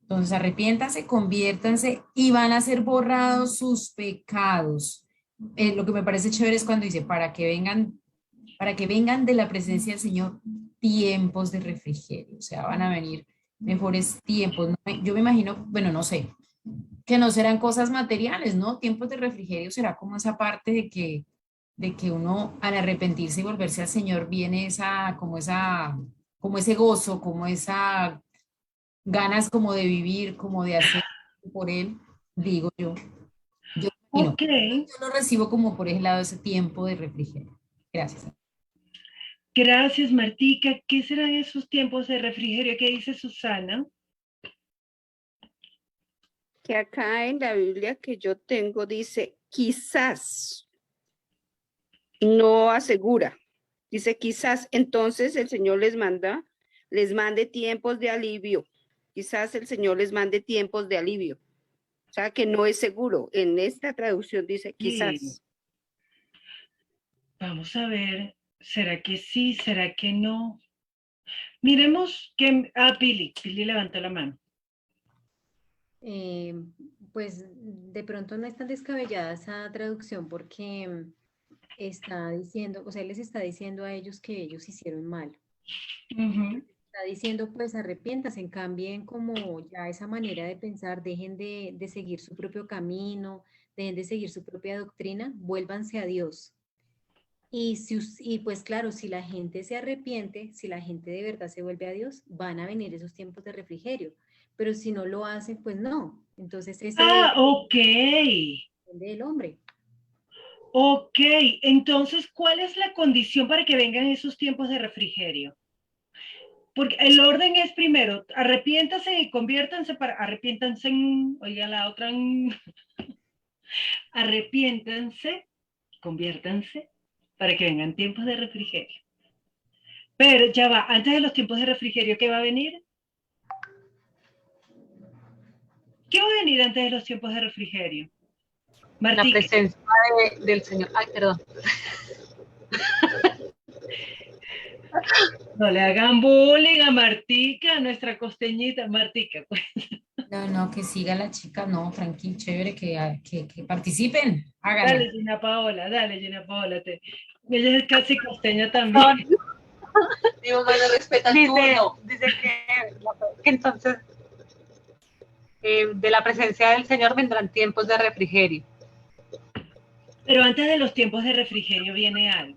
Entonces, arrepiéntanse, conviértanse y van a ser borrados sus pecados. Lo que me parece chévere es cuando dice, para que vengan de la presencia del Señor tiempos de refrigerio. O sea, van a venir mejores tiempos. Yo me imagino, bueno, no sé, que no serán cosas materiales, ¿no? Tiempos de refrigerio será como esa parte de que uno al arrepentirse y volverse al Señor viene como ese gozo, como esa ganas como de vivir, como de hacer por Él, digo yo. Yo, imagino, Ok, yo lo recibo como por ese lado, ese tiempo de refrigerio. Gracias. gracias, Martica. ¿Qué serán esos tiempos de refrigerio que dice Susana? Que acá en la Biblia que yo tengo dice quizás, no asegura. Dice quizás entonces el Señor les mande tiempos de alivio. Quizás el Señor les mande tiempos de alivio. O sea que no es seguro. En esta traducción dice quizás. Sí. Vamos a ver, ¿será que sí? ¿Será que no? Miremos que... Ah, Pili levantó la mano. Pues de pronto no es tan descabellada esa traducción porque está diciendo, o sea, les está diciendo a ellos que ellos hicieron mal. Está diciendo, pues arrepiéntanse, cambien como ya esa manera de pensar, dejen de seguir su propio camino, dejen de seguir su propia doctrina, vuélvanse a Dios. Y pues claro, si la gente se arrepiente, si la gente de verdad se vuelve a Dios, van a venir esos tiempos de refrigerio. Pero si no lo hacen, pues no. Entonces ese ok. depende del hombre. Ok, entonces, ¿cuál es la condición para que vengan esos tiempos de refrigerio? Porque el orden es primero, arrepiéntanse y conviértanse arrepiéntanse oiga la otra, arrepiéntanse, conviértanse para que vengan tiempos de refrigerio. Pero ya va, antes de los tiempos de refrigerio, ¿qué va a venir? ¿Qué va a venir antes de los tiempos de refrigerio? La presencia del Señor. Ay, perdón. No le hagan bullying a Martica, nuestra costeñita. Martica, pues. No, que siga la chica, no, tranquilo, chévere, que participen, háganlo. Dale, Gina Paola. Ella es casi costeña también. Mi mamá no respeta el turno. Dice que entonces de la presencia del Señor vendrán tiempos de refrigerio. Pero antes de los tiempos de refrigerio viene algo.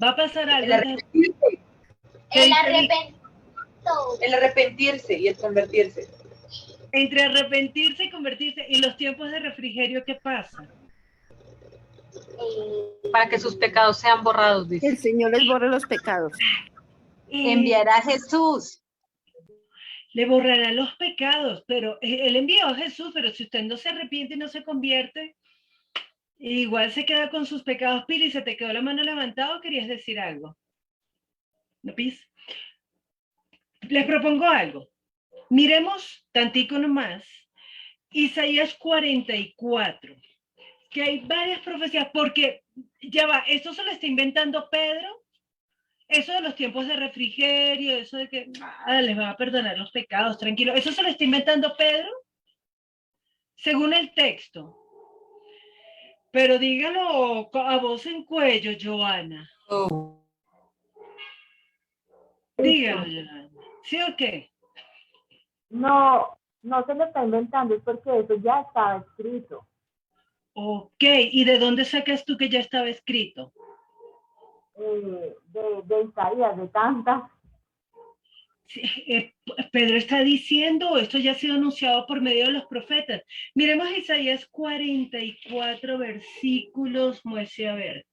Va a pasar algo. El arrepentirse y el convertirse. Entre arrepentirse y convertirse y los tiempos de refrigerio, ¿qué pasa? Para que sus pecados sean borrados, dice. El Señor les borre los pecados. Enviará a Jesús. Le borrará los pecados, pero él envió a Jesús, pero si usted no se arrepiente y no se convierte, igual se queda con sus pecados. Pili, ¿se te quedó la mano levantada o querías decir algo? ¿No, Pis? Les propongo algo. Miremos tantico nomás Isaías 44, que hay varias profecías, porque ya va, esto se lo está inventando Pedro, eso de los tiempos de refrigerio, eso de que les va a perdonar los pecados, tranquilo, eso se lo está inventando Pedro, según el texto. Pero dígalo a voz en cuello, Joana. Dígalo, Joana. ¿Sí o qué? No, no se lo está inventando, es porque eso ya estaba escrito. Ok, ¿y de dónde sacas tú que ya estaba escrito? De Isaías, de tantas. Sí, Pedro está diciendo, esto ya ha sido anunciado por medio de los profetas. Miremos Isaías 44 versículos, muestre a ver.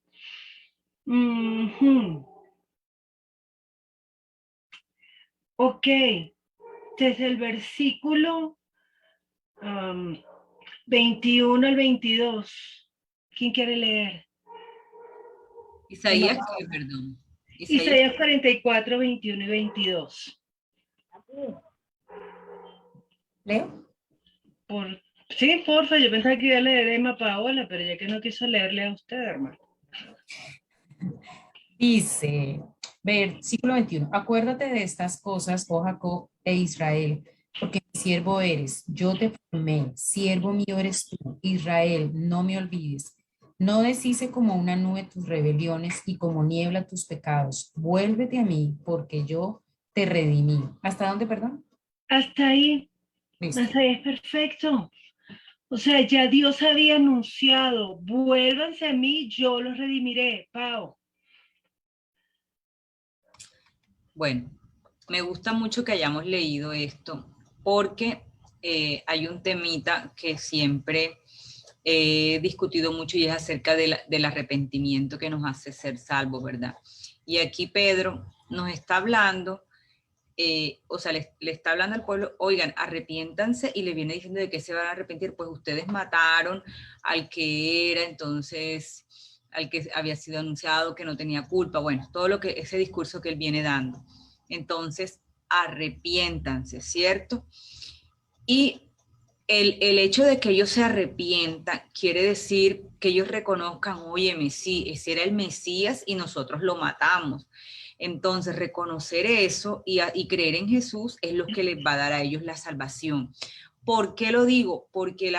Ok, desde el versículo 21 al 22. ¿Quién quiere leer? Isaías, ¿qué? Perdón. Isaías 44, 21 y 22. ¿Leo? Sí, porfa, yo pensaba que iba a leer Emma Paola, pero ya que no quiso leerle a usted, hermano. Dice, versículo 21, acuérdate de estas cosas, oh Jacob e Israel, porque mi siervo eres, yo te formé, siervo mío eres tú, Israel, no me olvides. No deshice como una nube tus rebeliones y como niebla tus pecados. Vuélvete a mí, porque yo te redimí. ¿Hasta dónde, perdón? Hasta ahí. Listo. Hasta ahí es perfecto. O sea, ya Dios había anunciado, vuélvanse a mí, yo los redimiré, Pau. Bueno, me gusta mucho que hayamos leído esto porque hay un temita que siempre he discutido mucho y es acerca del arrepentimiento que nos hace ser salvos, ¿verdad? Y aquí Pedro nos está hablando, o sea, le está hablando al pueblo, oigan, arrepiéntanse, y le viene diciendo de qué se van a arrepentir. Pues ustedes mataron al que era, entonces, al que había sido anunciado que no tenía culpa, bueno, todo lo que, ese discurso que él viene dando. Entonces, arrepiéntanse, ¿cierto? Y el hecho de que ellos se arrepientan quiere decir que ellos reconozcan, oye, ese era el Mesías y nosotros lo matamos. Entonces, reconocer eso y creer en Jesús es lo que les va a dar a ellos la salvación. ¿Por qué lo digo? Porque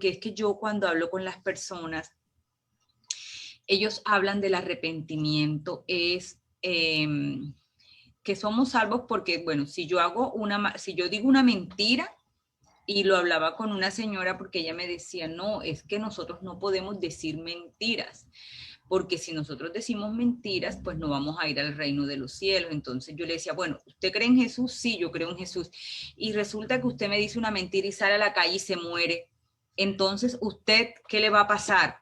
es que yo cuando hablo con las personas, ellos hablan del arrepentimiento, que somos salvos porque, bueno, si yo digo una mentira, y lo hablaba con una señora porque ella me decía, no, es que nosotros no podemos decir mentiras, porque si nosotros decimos mentiras, pues no vamos a ir al reino de los cielos. Entonces yo le decía, bueno, ¿usted cree en Jesús? Sí, yo creo en Jesús. Y resulta que usted me dice una mentira y sale a la calle y se muere. Entonces, ¿usted qué le va a pasar?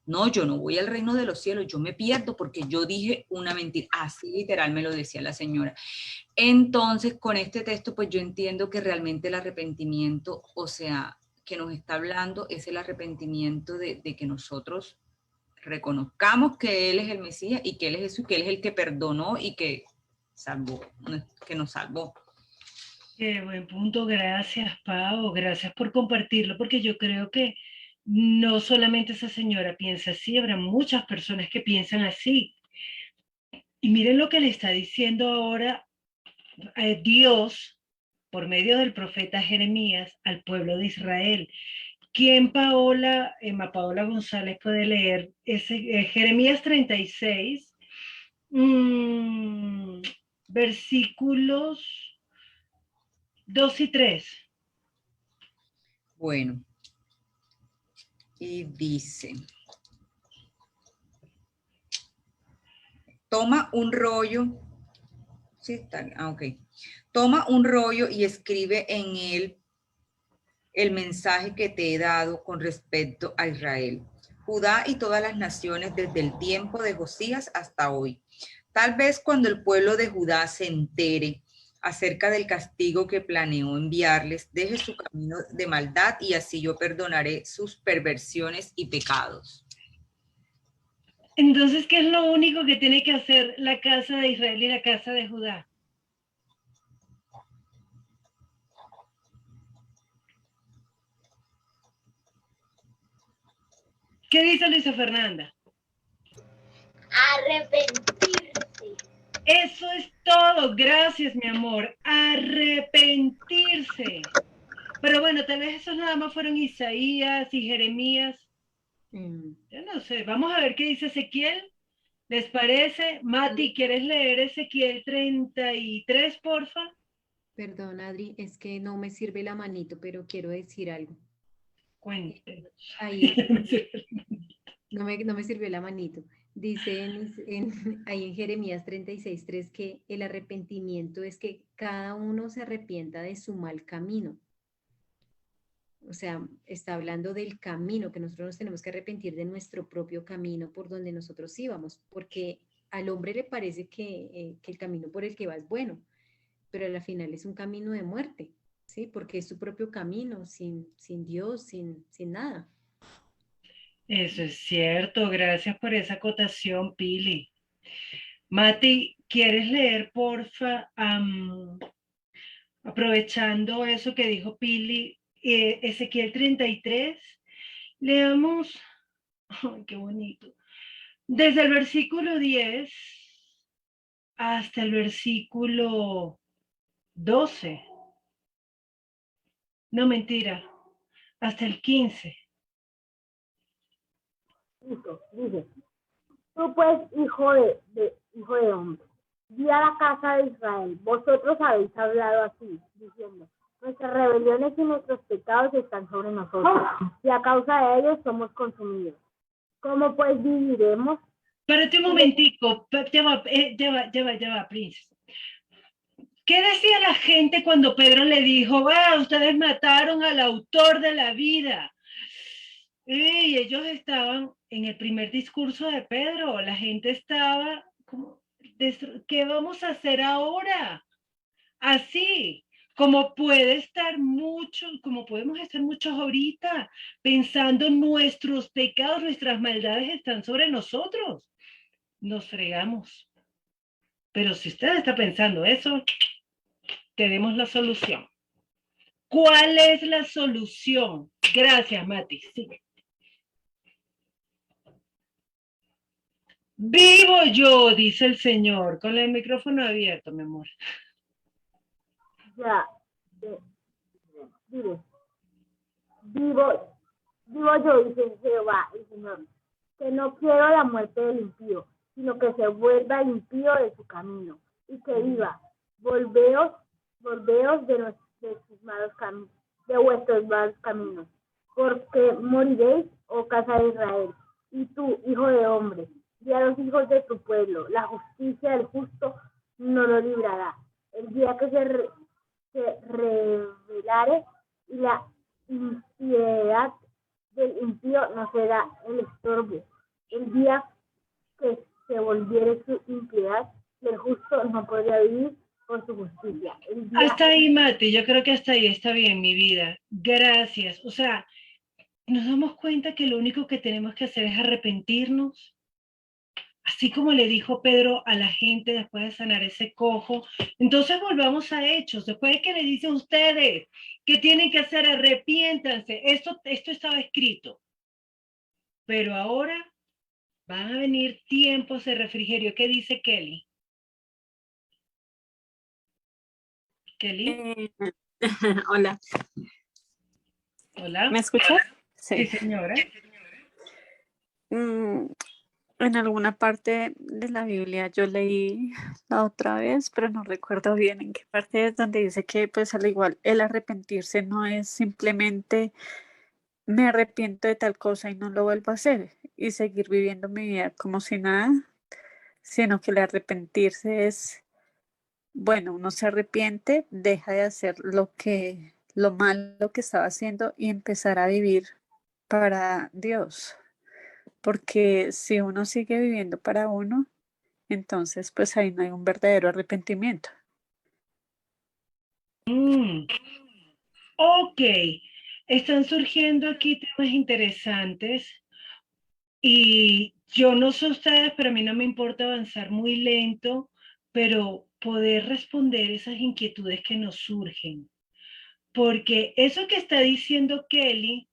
No, yo no voy al reino de los cielos, yo me pierdo porque yo dije una mentira. Así literal me lo decía la señora. Entonces, con este texto, pues yo entiendo que realmente el arrepentimiento, o sea, que nos está hablando es el arrepentimiento de que nosotros reconozcamos que Él es el Mesías y que Él es Jesús, que Él es el que perdonó y que salvó, que nos salvó. Qué buen punto, gracias, Pau, gracias por compartirlo, porque yo creo que no solamente esa señora piensa así, habrá muchas personas que piensan así. Y miren lo que le está diciendo ahora Dios por medio del profeta Jeremías al pueblo de Israel. ¿Quién, Emma Paola González, puede leer Jeremías 36, versículos 2 y 3? Bueno, y dice, toma un rollo, sí está, ok, toma un rollo y escribe en él el mensaje que te he dado con respecto a Israel, Judá y todas las naciones desde el tiempo de Josías hasta hoy. Tal vez cuando el pueblo de Judá se entere acerca del castigo que planeó enviarles, deje su camino de maldad y así yo perdonaré sus perversiones y pecados. Entonces, ¿qué es lo único que tiene que hacer la casa de Israel y la casa de Judá? ¿Qué dice Luisa Fernanda? Arrepentirse. Eso es todo, gracias, mi amor. Arrepentirse. Pero bueno, tal vez esos nada más fueron Isaías y Jeremías. Yo no sé, vamos a ver qué dice Ezequiel. ¿Les parece? Mati, ¿quieres leer Ezequiel 33, porfa? Perdón, Adri, es que no me sirve la manito, pero quiero decir algo. Cuente. Ahí, no me sirvió la manito. Dice ahí en Jeremías 36:3 que el arrepentimiento es que cada uno se arrepienta de su mal camino. O sea, está hablando del camino, que nosotros nos tenemos que arrepentir de nuestro propio camino por donde nosotros íbamos, porque al hombre le parece que el camino por el que va es bueno, pero al final es un camino de muerte. Sí, porque es su propio camino, sin Dios, sin nada. Eso es cierto. Gracias por esa acotación, Pili. Mati, ¿quieres leer, porfa? Aprovechando eso que dijo Pili, Ezequiel 33, leamos, ¡ay, qué bonito! Desde el versículo 10 hasta el versículo 12. No, mentira, hasta el 15. Dice, tú pues, hijo de hombre, di a la casa de Israel, vosotros habéis hablado así, diciendo, nuestras rebeliones y nuestros pecados están sobre nosotros, y a causa de ellos somos consumidos. ¿Cómo pues viviremos? Espérate un momentico, ya va, Princesa. ¿Qué decía la gente cuando Pedro le dijo, ustedes mataron al autor de la vida? Y ellos estaban en el primer discurso de Pedro, la gente estaba como, ¿qué vamos a hacer ahora? Así, como como podemos estar muchos ahorita, pensando nuestros pecados, nuestras maldades están sobre nosotros. Nos fregamos. Pero si usted está pensando eso, tenemos la solución. ¿Cuál es la solución? Gracias, Mati. Sí. Vivo yo, dice el Señor, con el micrófono abierto, mi amor. Ya, vivo yo, dice Jehová, el Señor, que no quiero la muerte del impío, sino que se vuelva impío de su camino, y que viva. Volveos de sus malos caminos, de vuestros malos caminos, porque moriréis, oh casa de Israel. Y tú, hijo de hombre, di a los hijos de tu pueblo, la justicia del justo no lo librará. El día que se revelare y la impiedad del impío no será el estorbo. El día que se volviere su impiedad, el justo no podría vivir por su justicia. Hasta ahí, Mati, yo creo que hasta ahí está bien, mi vida. Gracias. O sea, nos damos cuenta que lo único que tenemos que hacer es arrepentirnos. Así como le dijo Pedro a la gente después de sanar ese cojo. Entonces volvamos a Hechos. Después de que le dice a ustedes que tienen que hacer, arrepiéntanse. Esto estaba escrito. Pero ahora van a venir tiempos de refrigerio. ¿Qué dice Kelly? Kelly. Hola. Hola. ¿Me escuchas? Sí, señora. En alguna parte de la Biblia yo leí la otra vez, pero no recuerdo bien en qué parte es donde dice que pues al igual el arrepentirse no es simplemente me arrepiento de tal cosa y no lo vuelvo a hacer y seguir viviendo mi vida como si nada, sino que el arrepentirse es, bueno, uno se arrepiente, deja de hacer lo malo que estaba haciendo y empezar a vivir para Dios. Porque si uno sigue viviendo para uno, entonces pues ahí no hay un verdadero arrepentimiento. Ok, están surgiendo aquí temas interesantes y yo no sé ustedes, pero a mí no me importa avanzar muy lento, pero poder responder esas inquietudes que nos surgen. Porque eso que está diciendo Kelly,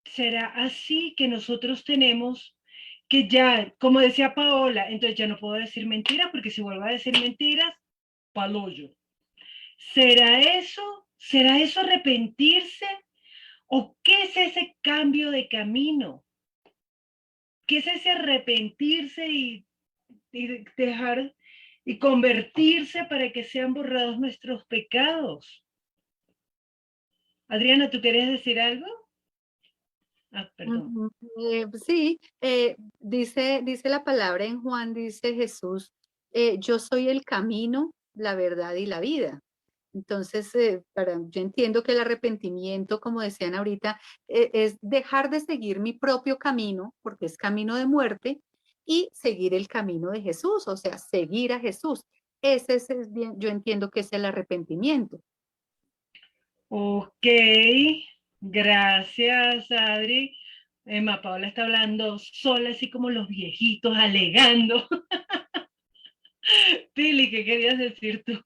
será así que nosotros tenemos que ya, como decía Paola, entonces ya no puedo decir mentiras, porque si vuelvo a decir mentiras, paloyo. ¿Será eso? ¿Será eso arrepentirse? ¿O qué es ese cambio de camino? ¿Qué es ese arrepentirse y dejar y convertirse para que sean borrados nuestros pecados? Adriana, ¿tú querías decir algo? Perdón. Sí, dice la palabra en Juan, dice Jesús, yo soy el camino, la verdad y la vida. Entonces, yo entiendo que el arrepentimiento, como decían ahorita, es dejar de seguir mi propio camino, porque es camino de muerte, y seguir el camino de Jesús, o sea, seguir a Jesús. Ese es bien, yo entiendo que es el arrepentimiento. Ok, gracias, Adri. Emma Paola está hablando sola, así como los viejitos, alegando. Pili, ¿qué querías decir tú?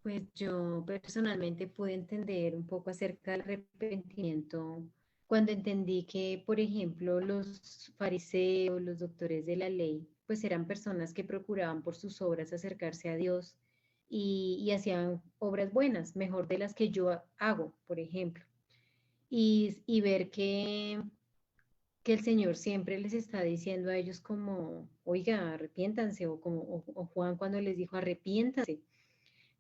Pues yo personalmente pude entender un poco acerca del arrepentimiento cuando entendí que, por ejemplo, los fariseos, los doctores de la ley, pues eran personas que procuraban por sus obras acercarse a Dios y hacían obras buenas, mejor de las que yo hago, por ejemplo. Y ver que el Señor siempre les está diciendo a ellos como, oiga, arrepiéntanse, o Juan cuando les dijo, arrepiéntanse,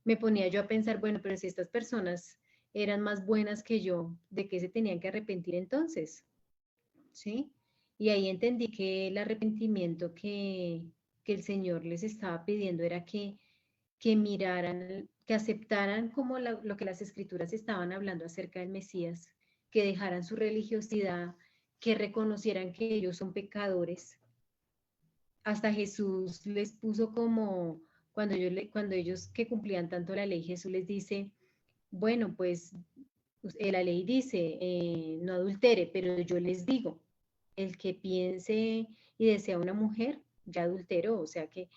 me ponía yo a pensar, bueno, pero si estas personas eran más buenas que yo, ¿de qué se tenían que arrepentir entonces? ¿Sí? Y ahí entendí que el arrepentimiento que el Señor les estaba pidiendo era que miraran, que aceptaran como lo que las escrituras estaban hablando acerca del Mesías, que dejaran su religiosidad, que reconocieran que ellos son pecadores. Hasta Jesús les puso como, cuando ellos que cumplían tanto la ley, Jesús les dice, bueno, pues la ley dice, no adultere, pero yo les digo, el que piense y desea una mujer, ya adulteró, o sea que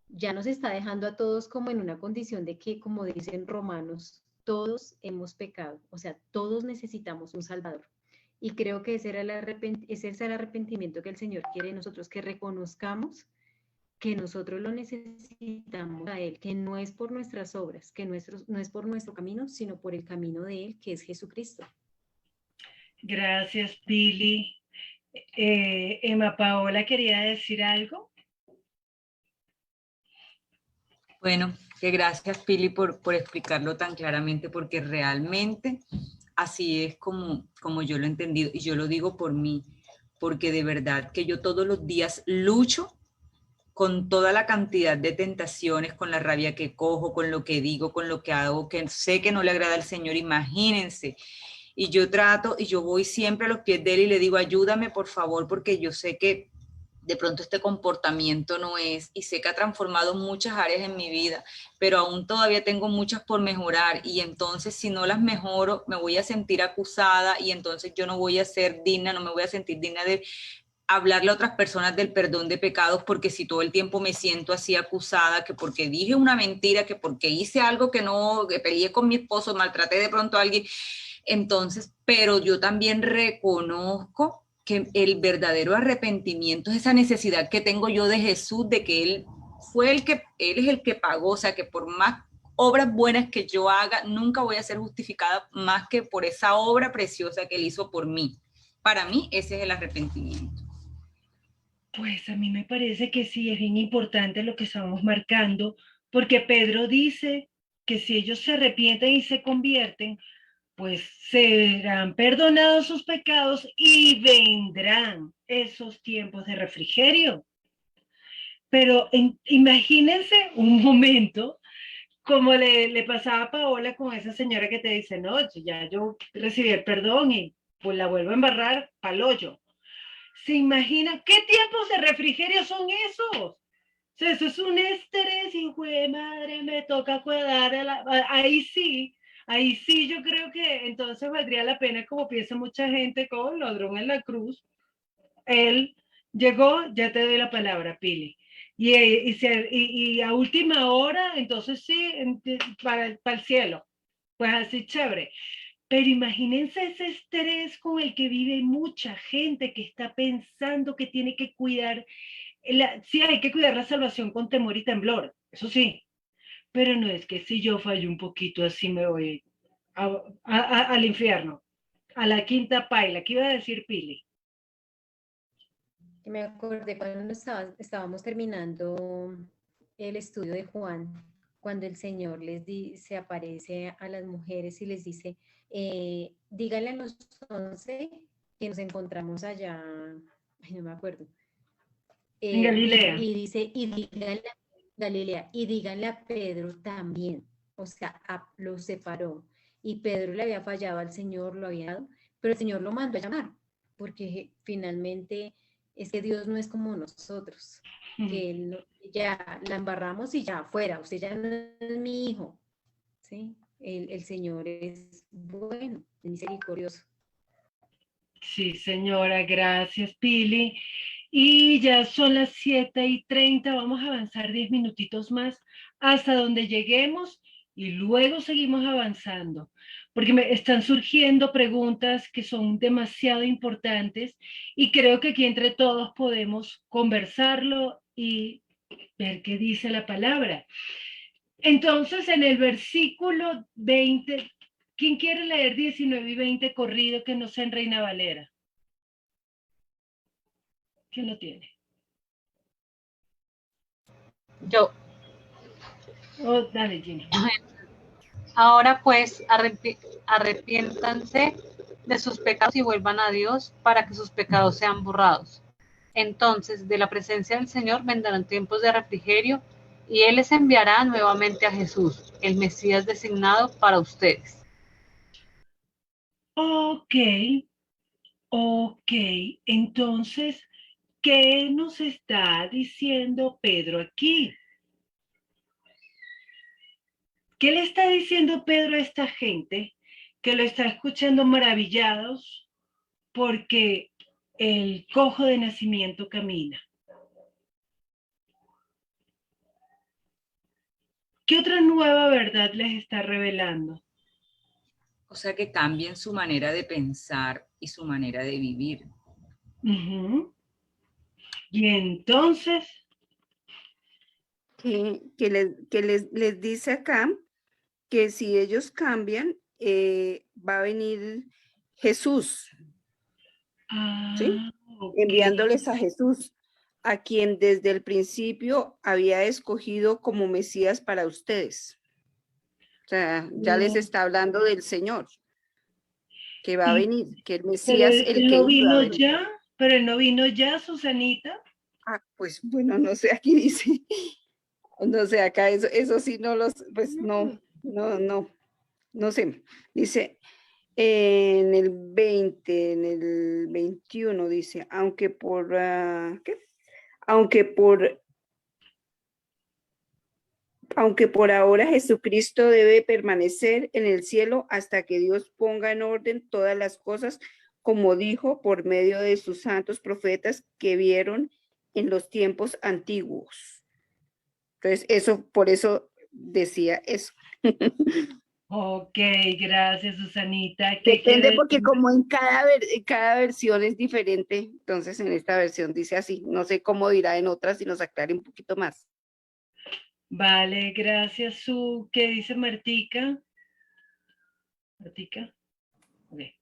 ya nos está dejando a todos como en una condición de que, como dicen Romanos, todos hemos pecado, o sea, todos necesitamos un Salvador. Y creo que ese es el arrepentimiento que el Señor quiere de nosotros, que reconozcamos que nosotros lo necesitamos a Él, que no es por nuestras obras, que no es por nuestro camino, sino por el camino de Él, que es Jesucristo. Gracias, Pili. Emma Paola, ¿quería decir algo? Bueno, que gracias, Pili, por explicarlo tan claramente, porque realmente así es como yo lo he entendido, y yo lo digo por mí, porque de verdad que yo todos los días lucho con toda la cantidad de tentaciones, con la rabia que cojo, con lo que digo, con lo que hago, que sé que no le agrada al Señor, imagínense. Y yo trato, y yo voy siempre a los pies de Él y le digo, ayúdame por favor, porque yo sé que de pronto este comportamiento no es, y sé que ha transformado muchas áreas en mi vida, pero aún todavía tengo muchas por mejorar, y entonces si no las mejoro, me voy a sentir acusada, y entonces yo no voy a ser digna, no me voy a sentir digna de hablarle a otras personas del perdón de pecados, porque si todo el tiempo me siento así acusada, que porque dije una mentira, que porque hice algo que no, que peleé con mi esposo, maltraté de pronto a alguien, entonces, pero yo también reconozco que el verdadero arrepentimiento es esa necesidad que tengo yo de Jesús, de que Él es el que pagó, o sea, que por más obras buenas que yo haga, nunca voy a ser justificada más que por esa obra preciosa que Él hizo por mí. Para mí, ese es el arrepentimiento. Pues a mí me parece que sí, es bien importante lo que estamos marcando, porque Pedro dice que si ellos se arrepienten y se convierten, pues serán perdonados sus pecados y vendrán esos tiempos de refrigerio. Pero imagínense un momento como le pasaba a Paola con esa señora que te dice, no, ya yo recibí el perdón y pues la vuelvo a embarrar pa'l hoyo. ¿Se imagina qué tiempos de refrigerio son esos? O sea, eso es un estrés, hijo de madre, me toca cuidar. Ahí sí, yo creo que entonces valdría la pena, como piensa mucha gente, con ladrón en la cruz. Él llegó, ya te doy la palabra, Pili. Y a última hora, entonces sí, para el cielo. Pues así chévere. Pero imagínense ese estrés con el que vive mucha gente que está pensando que tiene que cuidar, sí hay que cuidar la salvación con temor y temblor, eso sí, pero no es que si yo fallo un poquito así me voy al infierno, a la quinta paila. ¿Qué iba a decir Pili? Me acordé cuando estábamos terminando el estudio de Juan, cuando el Señor se aparece a las mujeres y les dice, díganle a los 11 que nos encontramos allá, ay, no me acuerdo. En Galilea. Y dice, Galilea, y díganle a Pedro también, o sea, lo separó. Y Pedro le había fallado al Señor, lo había dado, pero el Señor lo mandó a llamar, porque finalmente es que Dios no es como nosotros, que Él ya la embarramos y ya fuera, usted ya no es mi hijo, ¿sí? El Señor es bueno, es misericordioso. Sí, señora, gracias, Pili. Y ya son las 7:30, vamos a avanzar 10 minutitos más hasta donde lleguemos y luego seguimos avanzando, porque me están surgiendo preguntas que son demasiado importantes y creo que aquí entre todos podemos conversarlo y ver qué dice la palabra. Entonces, en el versículo 20, ¿quién quiere leer 19 y 20 corrido que no sea en Reina Valera? ¿Quién lo tiene? Yo. Oh, dale, Gina. Ahora pues arrepiéntanse de sus pecados y vuelvan a Dios para que sus pecados sean borrados. Entonces, de la presencia del Señor vendrán tiempos de refrigerio y Él les enviará nuevamente a Jesús, el Mesías designado para ustedes. Ok, entonces, ¿qué nos está diciendo Pedro aquí? ¿Qué le está diciendo Pedro a esta gente que lo está escuchando maravillados porque el cojo de nacimiento camina? ¿Qué otra nueva verdad les está revelando? O sea, que cambien su manera de pensar y su manera de vivir. Y entonces, les dice acá que si ellos cambian, va a venir Jesús, ¿sí? okay. Enviándoles a Jesús, a quien desde el principio había escogido como Mesías para ustedes. O sea, ya les está hablando del Señor, que va a venir, que el Mesías, Pero el él que no iba a vino venir. ya, pero él no vino ya, Susanita. Ah, pues bueno, no sé, aquí dice, no sé, acá eso sí no los, pues no sé. Dice, en el 20, en el 21 dice, aunque por, ¿qué? Aunque por ahora Jesucristo debe permanecer en el cielo hasta que Dios ponga en orden todas las cosas, como dijo por medio de sus santos profetas que vieron en los tiempos antiguos. Entonces, por eso decía eso. Ok, gracias, Susanita. Depende porque como en cada versión es diferente, entonces en esta versión dice así. No sé cómo dirá en otras si nos aclare un poquito más. Vale, gracias, Su. ¿Qué dice Martica? Martica. Okay.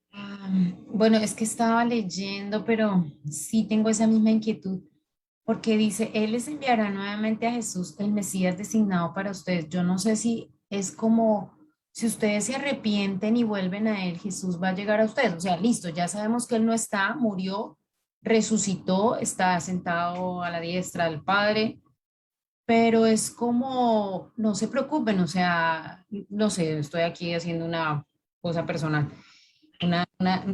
Bueno, es que estaba leyendo, pero sí tengo esa misma inquietud, porque dice, Él les enviará nuevamente a Jesús, el Mesías designado para ustedes. Yo no sé si es como, si ustedes se arrepienten y vuelven a Él, Jesús va a llegar a ustedes. O sea, listo, ya sabemos que Él no está, murió, resucitó, está sentado a la diestra del Padre, pero es como, no se preocupen, o sea, no sé, estoy aquí haciendo una cosa personal, una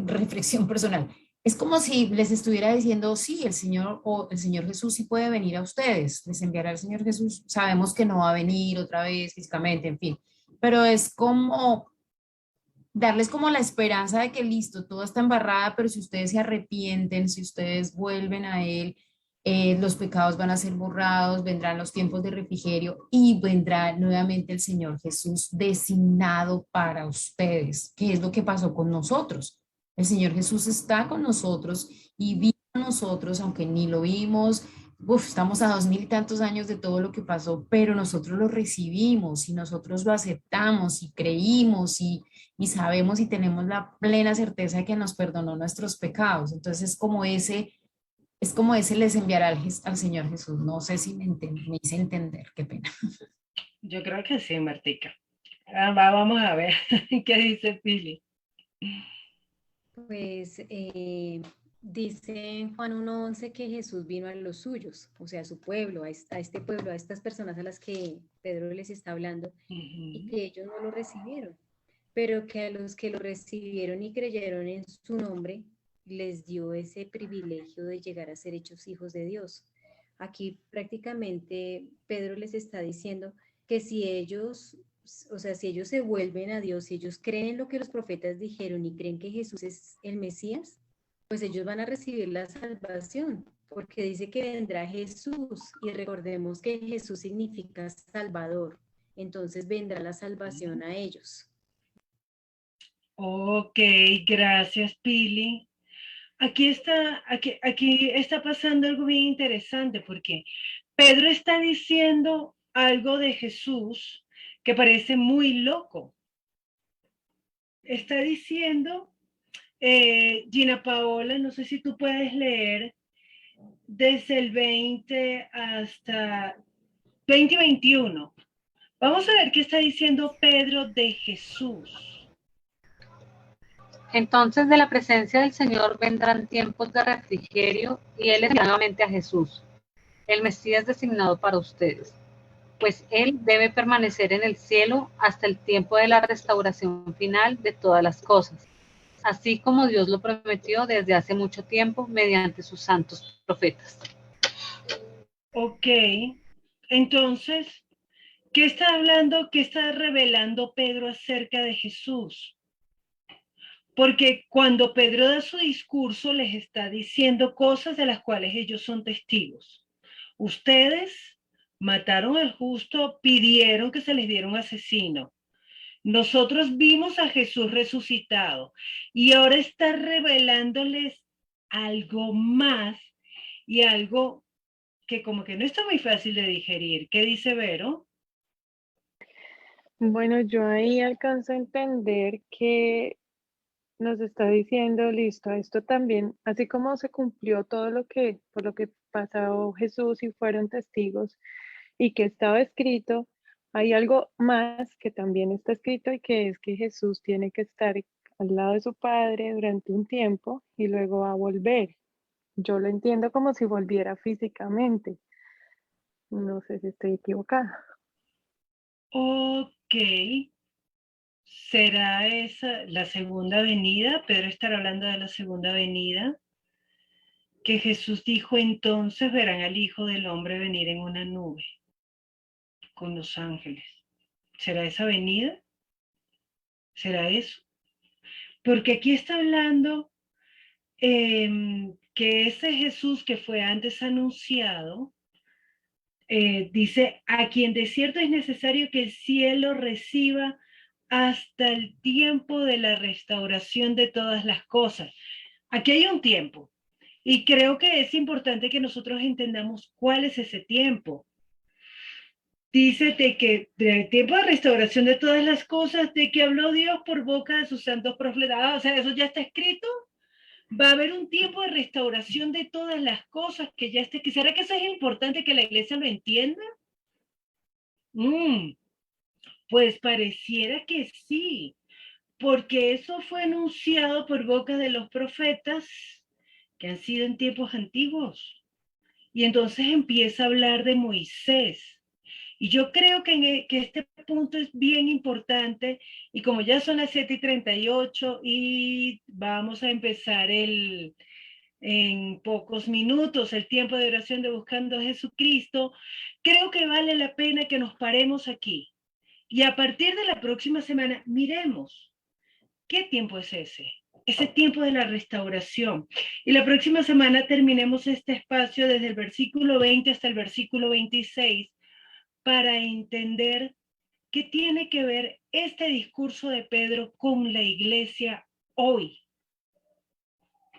reflexión personal. Es como si les estuviera diciendo, sí, el Señor o el Señor Jesús sí puede venir a ustedes, les enviará el Señor Jesús. Sabemos que no va a venir otra vez físicamente, en fin, pero es como darles como la esperanza de que listo, todo está embarrada, pero si ustedes se arrepienten, si ustedes vuelven a Él, los pecados van a ser borrados, vendrán los tiempos de refrigerio y vendrá nuevamente el Señor Jesús designado para ustedes, que es lo que pasó con nosotros. El Señor Jesús está con nosotros y vino a nosotros, aunque ni lo vimos. Estamos a 2000 y tantos años de todo lo que pasó, pero nosotros lo recibimos y nosotros lo aceptamos y creímos y sabemos y tenemos la plena certeza de que nos perdonó nuestros pecados. Entonces es como ese les enviará al Señor Jesús. No sé si me hice entender, qué pena. Yo creo que sí, Martica. Vamos a ver qué dice Pili. Pues dice en Juan 1:11 que Jesús vino a los suyos, o sea, a su pueblo, a este pueblo, a estas personas a las que Pedro les está hablando, y que ellos no lo recibieron, pero que a los que lo recibieron y creyeron en su nombre, les dio ese privilegio de llegar a ser hechos hijos de Dios. Aquí prácticamente Pedro les está diciendo que si ellos o sea, si ellos se vuelven a Dios, si ellos creen en lo que los profetas dijeron y creen que Jesús es el Mesías, pues ellos van a recibir la salvación, porque dice que vendrá Jesús y recordemos que Jesús significa Salvador, entonces vendrá la salvación a ellos. Ok, gracias, Pili. Aquí está pasando algo bien interesante porque Pedro está diciendo algo de Jesús que parece muy loco. Está diciendo, Gina Paola, no sé si tú puedes leer desde el 20 hasta 20 y 21. Vamos a ver qué está diciendo Pedro de Jesús. Entonces de la presencia del Señor vendrán tiempos de refrigerio y Él enviará nuevamente a Jesús, el Mesías designado para ustedes, pues Él debe permanecer en el cielo hasta el tiempo de la restauración final de todas las cosas, así como Dios lo prometió desde hace mucho tiempo mediante sus santos profetas. Ok, entonces, ¿qué está hablando, qué está revelando Pedro acerca de Jesús? Porque cuando Pedro da su discurso les está diciendo cosas de las cuales ellos son testigos. Ustedes mataron al justo, pidieron que se les diera un asesino. Nosotros vimos a Jesús resucitado y ahora está revelándoles algo más y algo que como que no está muy fácil de digerir. ¿Qué dice Vero? Bueno, yo ahí alcanzo a entender que nos está diciendo, listo, esto también, así como se cumplió todo lo que, por lo que pasó Jesús y fueron testigos y que estaba escrito, hay algo más que también está escrito y que es que Jesús tiene que estar al lado de su Padre durante un tiempo y luego va a volver. Yo lo entiendo como si volviera físicamente. No sé si estoy equivocada. Ok. ¿Será esa la segunda venida? Pedro estará hablando de la segunda venida. Que Jesús dijo, entonces verán al Hijo del Hombre venir en una nube con los ángeles. ¿Será esa venida? ¿Será eso? Porque aquí está hablando que ese Jesús que fue antes anunciado, dice, a quien de cierto es necesario que el cielo reciba hasta el tiempo de la restauración de todas las cosas. Aquí hay un tiempo y creo que es importante que nosotros entendamos cuál es ese tiempo. Dice de que del tiempo de restauración de todas las cosas, de que habló Dios por boca de sus santos profetas. O sea, eso ya está escrito. Va a haber un tiempo de restauración de todas las cosas que ya esté. ¿Será que eso es importante que la iglesia lo entienda? Pues pareciera que sí, porque eso fue anunciado por boca de los profetas que han sido en tiempos antiguos. Y entonces empieza a hablar de Moisés. Y yo creo que este punto es bien importante, y como ya son las 7:38 y vamos a empezar en pocos minutos el tiempo de oración de Buscando a Jesucristo, creo que vale la pena que nos paremos aquí. Y a partir de la próxima semana, miremos qué tiempo es ese tiempo de la restauración. Y la próxima semana terminemos este espacio desde el versículo 20 hasta el versículo 26 para entender qué tiene que ver este discurso de Pedro con la iglesia hoy.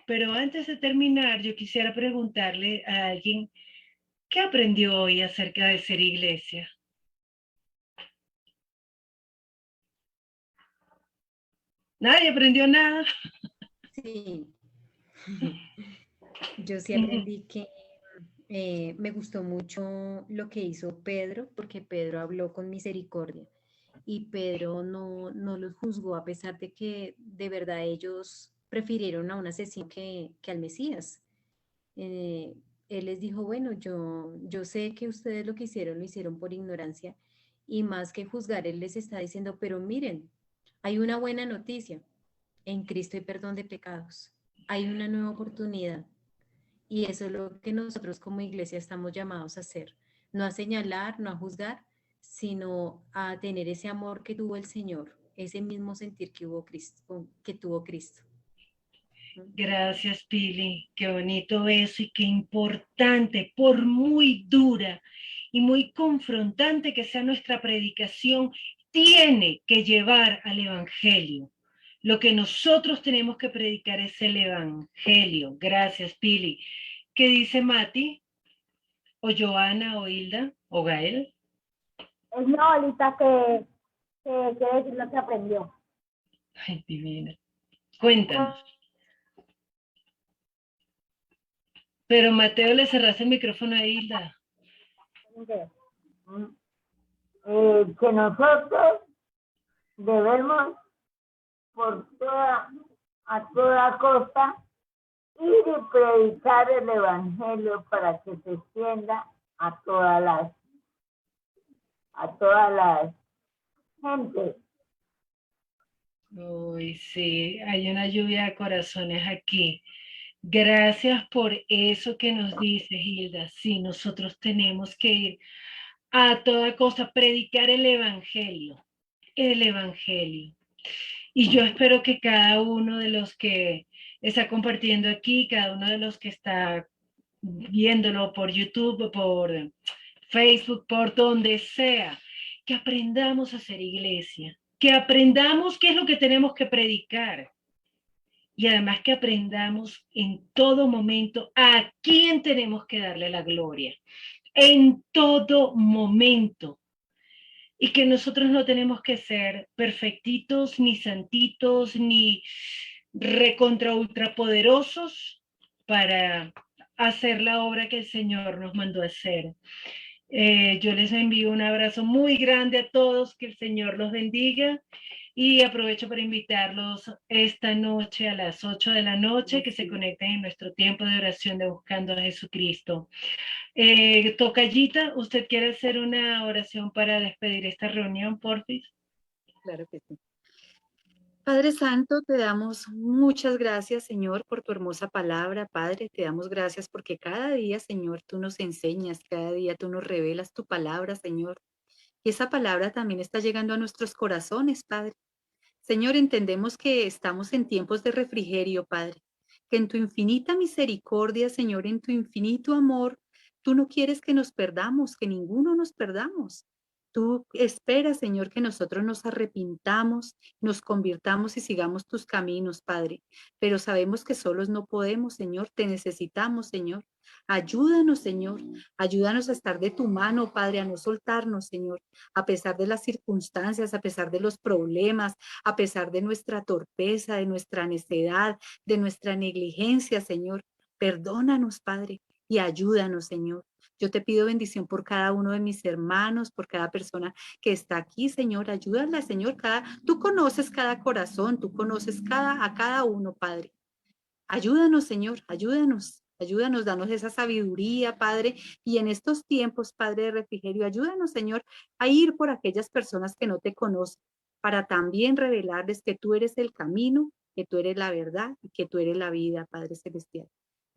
Pero antes de terminar, yo quisiera preguntarle a alguien, ¿qué aprendió hoy acerca de ser iglesia? ¿Nadie aprendió nada? Sí, yo sí aprendí que me gustó mucho lo que hizo Pedro, porque Pedro habló con misericordia y Pedro no los juzgó a pesar de que de verdad ellos prefirieron a un asesino que al Mesías. Él les dijo, bueno, yo sé que ustedes lo que hicieron lo hicieron por ignorancia y más que juzgar, él les está diciendo, pero miren, hay una buena noticia, en Cristo hay perdón de pecados, hay una nueva oportunidad. Y eso es lo que nosotros como iglesia estamos llamados a hacer, no a señalar, no a juzgar, sino a tener ese amor que tuvo el Señor, ese mismo sentir que tuvo Cristo. Gracias, Pili. Qué bonito eso y qué importante, por muy dura y muy confrontante que sea nuestra predicación, tiene que llevar al Evangelio. Lo que nosotros tenemos que predicar es el Evangelio. Gracias, Pili. ¿Qué dice Mati? ¿O Joana, o Hilda, o Gael? Es mi abuelita que quiere decir lo que aprendió. Ay, divina. Cuéntanos. Pero Mateo, le cerraste el micrófono a Hilda. Que nosotros debemos a toda costa ir y predicar el Evangelio para que se extienda a todas las gentes. Uy, sí, hay una lluvia de corazones aquí. Gracias por eso que nos dices, Hilda. Sí, nosotros tenemos que ir a toda cosa, predicar el Evangelio. El Evangelio. Y yo espero que cada uno de los que está compartiendo aquí, cada uno de los que está viéndolo por YouTube, por Facebook, por donde sea, que aprendamos a hacer iglesia, que aprendamos qué es lo que tenemos que predicar. Y además que aprendamos en todo momento a quién tenemos que darle la gloria. En todo momento. Y que nosotros no tenemos que ser perfectitos, ni santitos, ni recontra ultrapoderosos para hacer la obra que el Señor nos mandó a hacer. Yo les envío un abrazo muy grande a todos, que el Señor los bendiga. Y aprovecho para invitarlos esta noche a las 8 de la noche que se conecten en nuestro tiempo de oración de Buscando a Jesucristo. Tocallita, ¿usted quiere hacer una oración para despedir esta reunión, porfis? Claro que sí. Padre Santo, te damos muchas gracias, Señor, por tu hermosa palabra, Padre. Te damos gracias porque cada día, Señor, tú nos enseñas, cada día tú nos revelas tu palabra, Señor. Y esa palabra también está llegando a nuestros corazones, Padre. Señor, entendemos que estamos en tiempos de refrigerio, Padre, que en tu infinita misericordia, Señor, en tu infinito amor, tú no quieres que nos perdamos, que ninguno nos perdamos. Tú esperas, Señor, que nosotros nos arrepintamos, nos convirtamos y sigamos tus caminos, Padre. Pero sabemos que solos no podemos, Señor. Te necesitamos, Señor. Ayúdanos, Señor. Ayúdanos a estar de tu mano, Padre, a no soltarnos, Señor, a pesar de las circunstancias, a pesar de los problemas, a pesar de nuestra torpeza, de nuestra necedad, de nuestra negligencia, Señor. Perdónanos, Padre, y ayúdanos, Señor. Yo te pido bendición por cada uno de mis hermanos, por cada persona que está aquí, Señor. Ayúdala, Señor. Tú conoces cada corazón, tú conoces a cada uno, Padre. Ayúdanos, Señor, ayúdanos. Ayúdanos, danos esa sabiduría, Padre. Y en estos tiempos, Padre de refrigerio, ayúdanos, Señor, a ir por aquellas personas que no te conocen, para también revelarles que tú eres el camino, que tú eres la verdad y que tú eres la vida, Padre Celestial.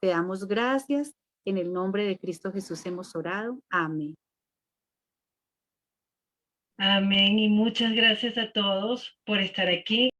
Te damos gracias. En el nombre de Cristo Jesús hemos orado. Amén. Amén. Y muchas gracias a todos por estar aquí.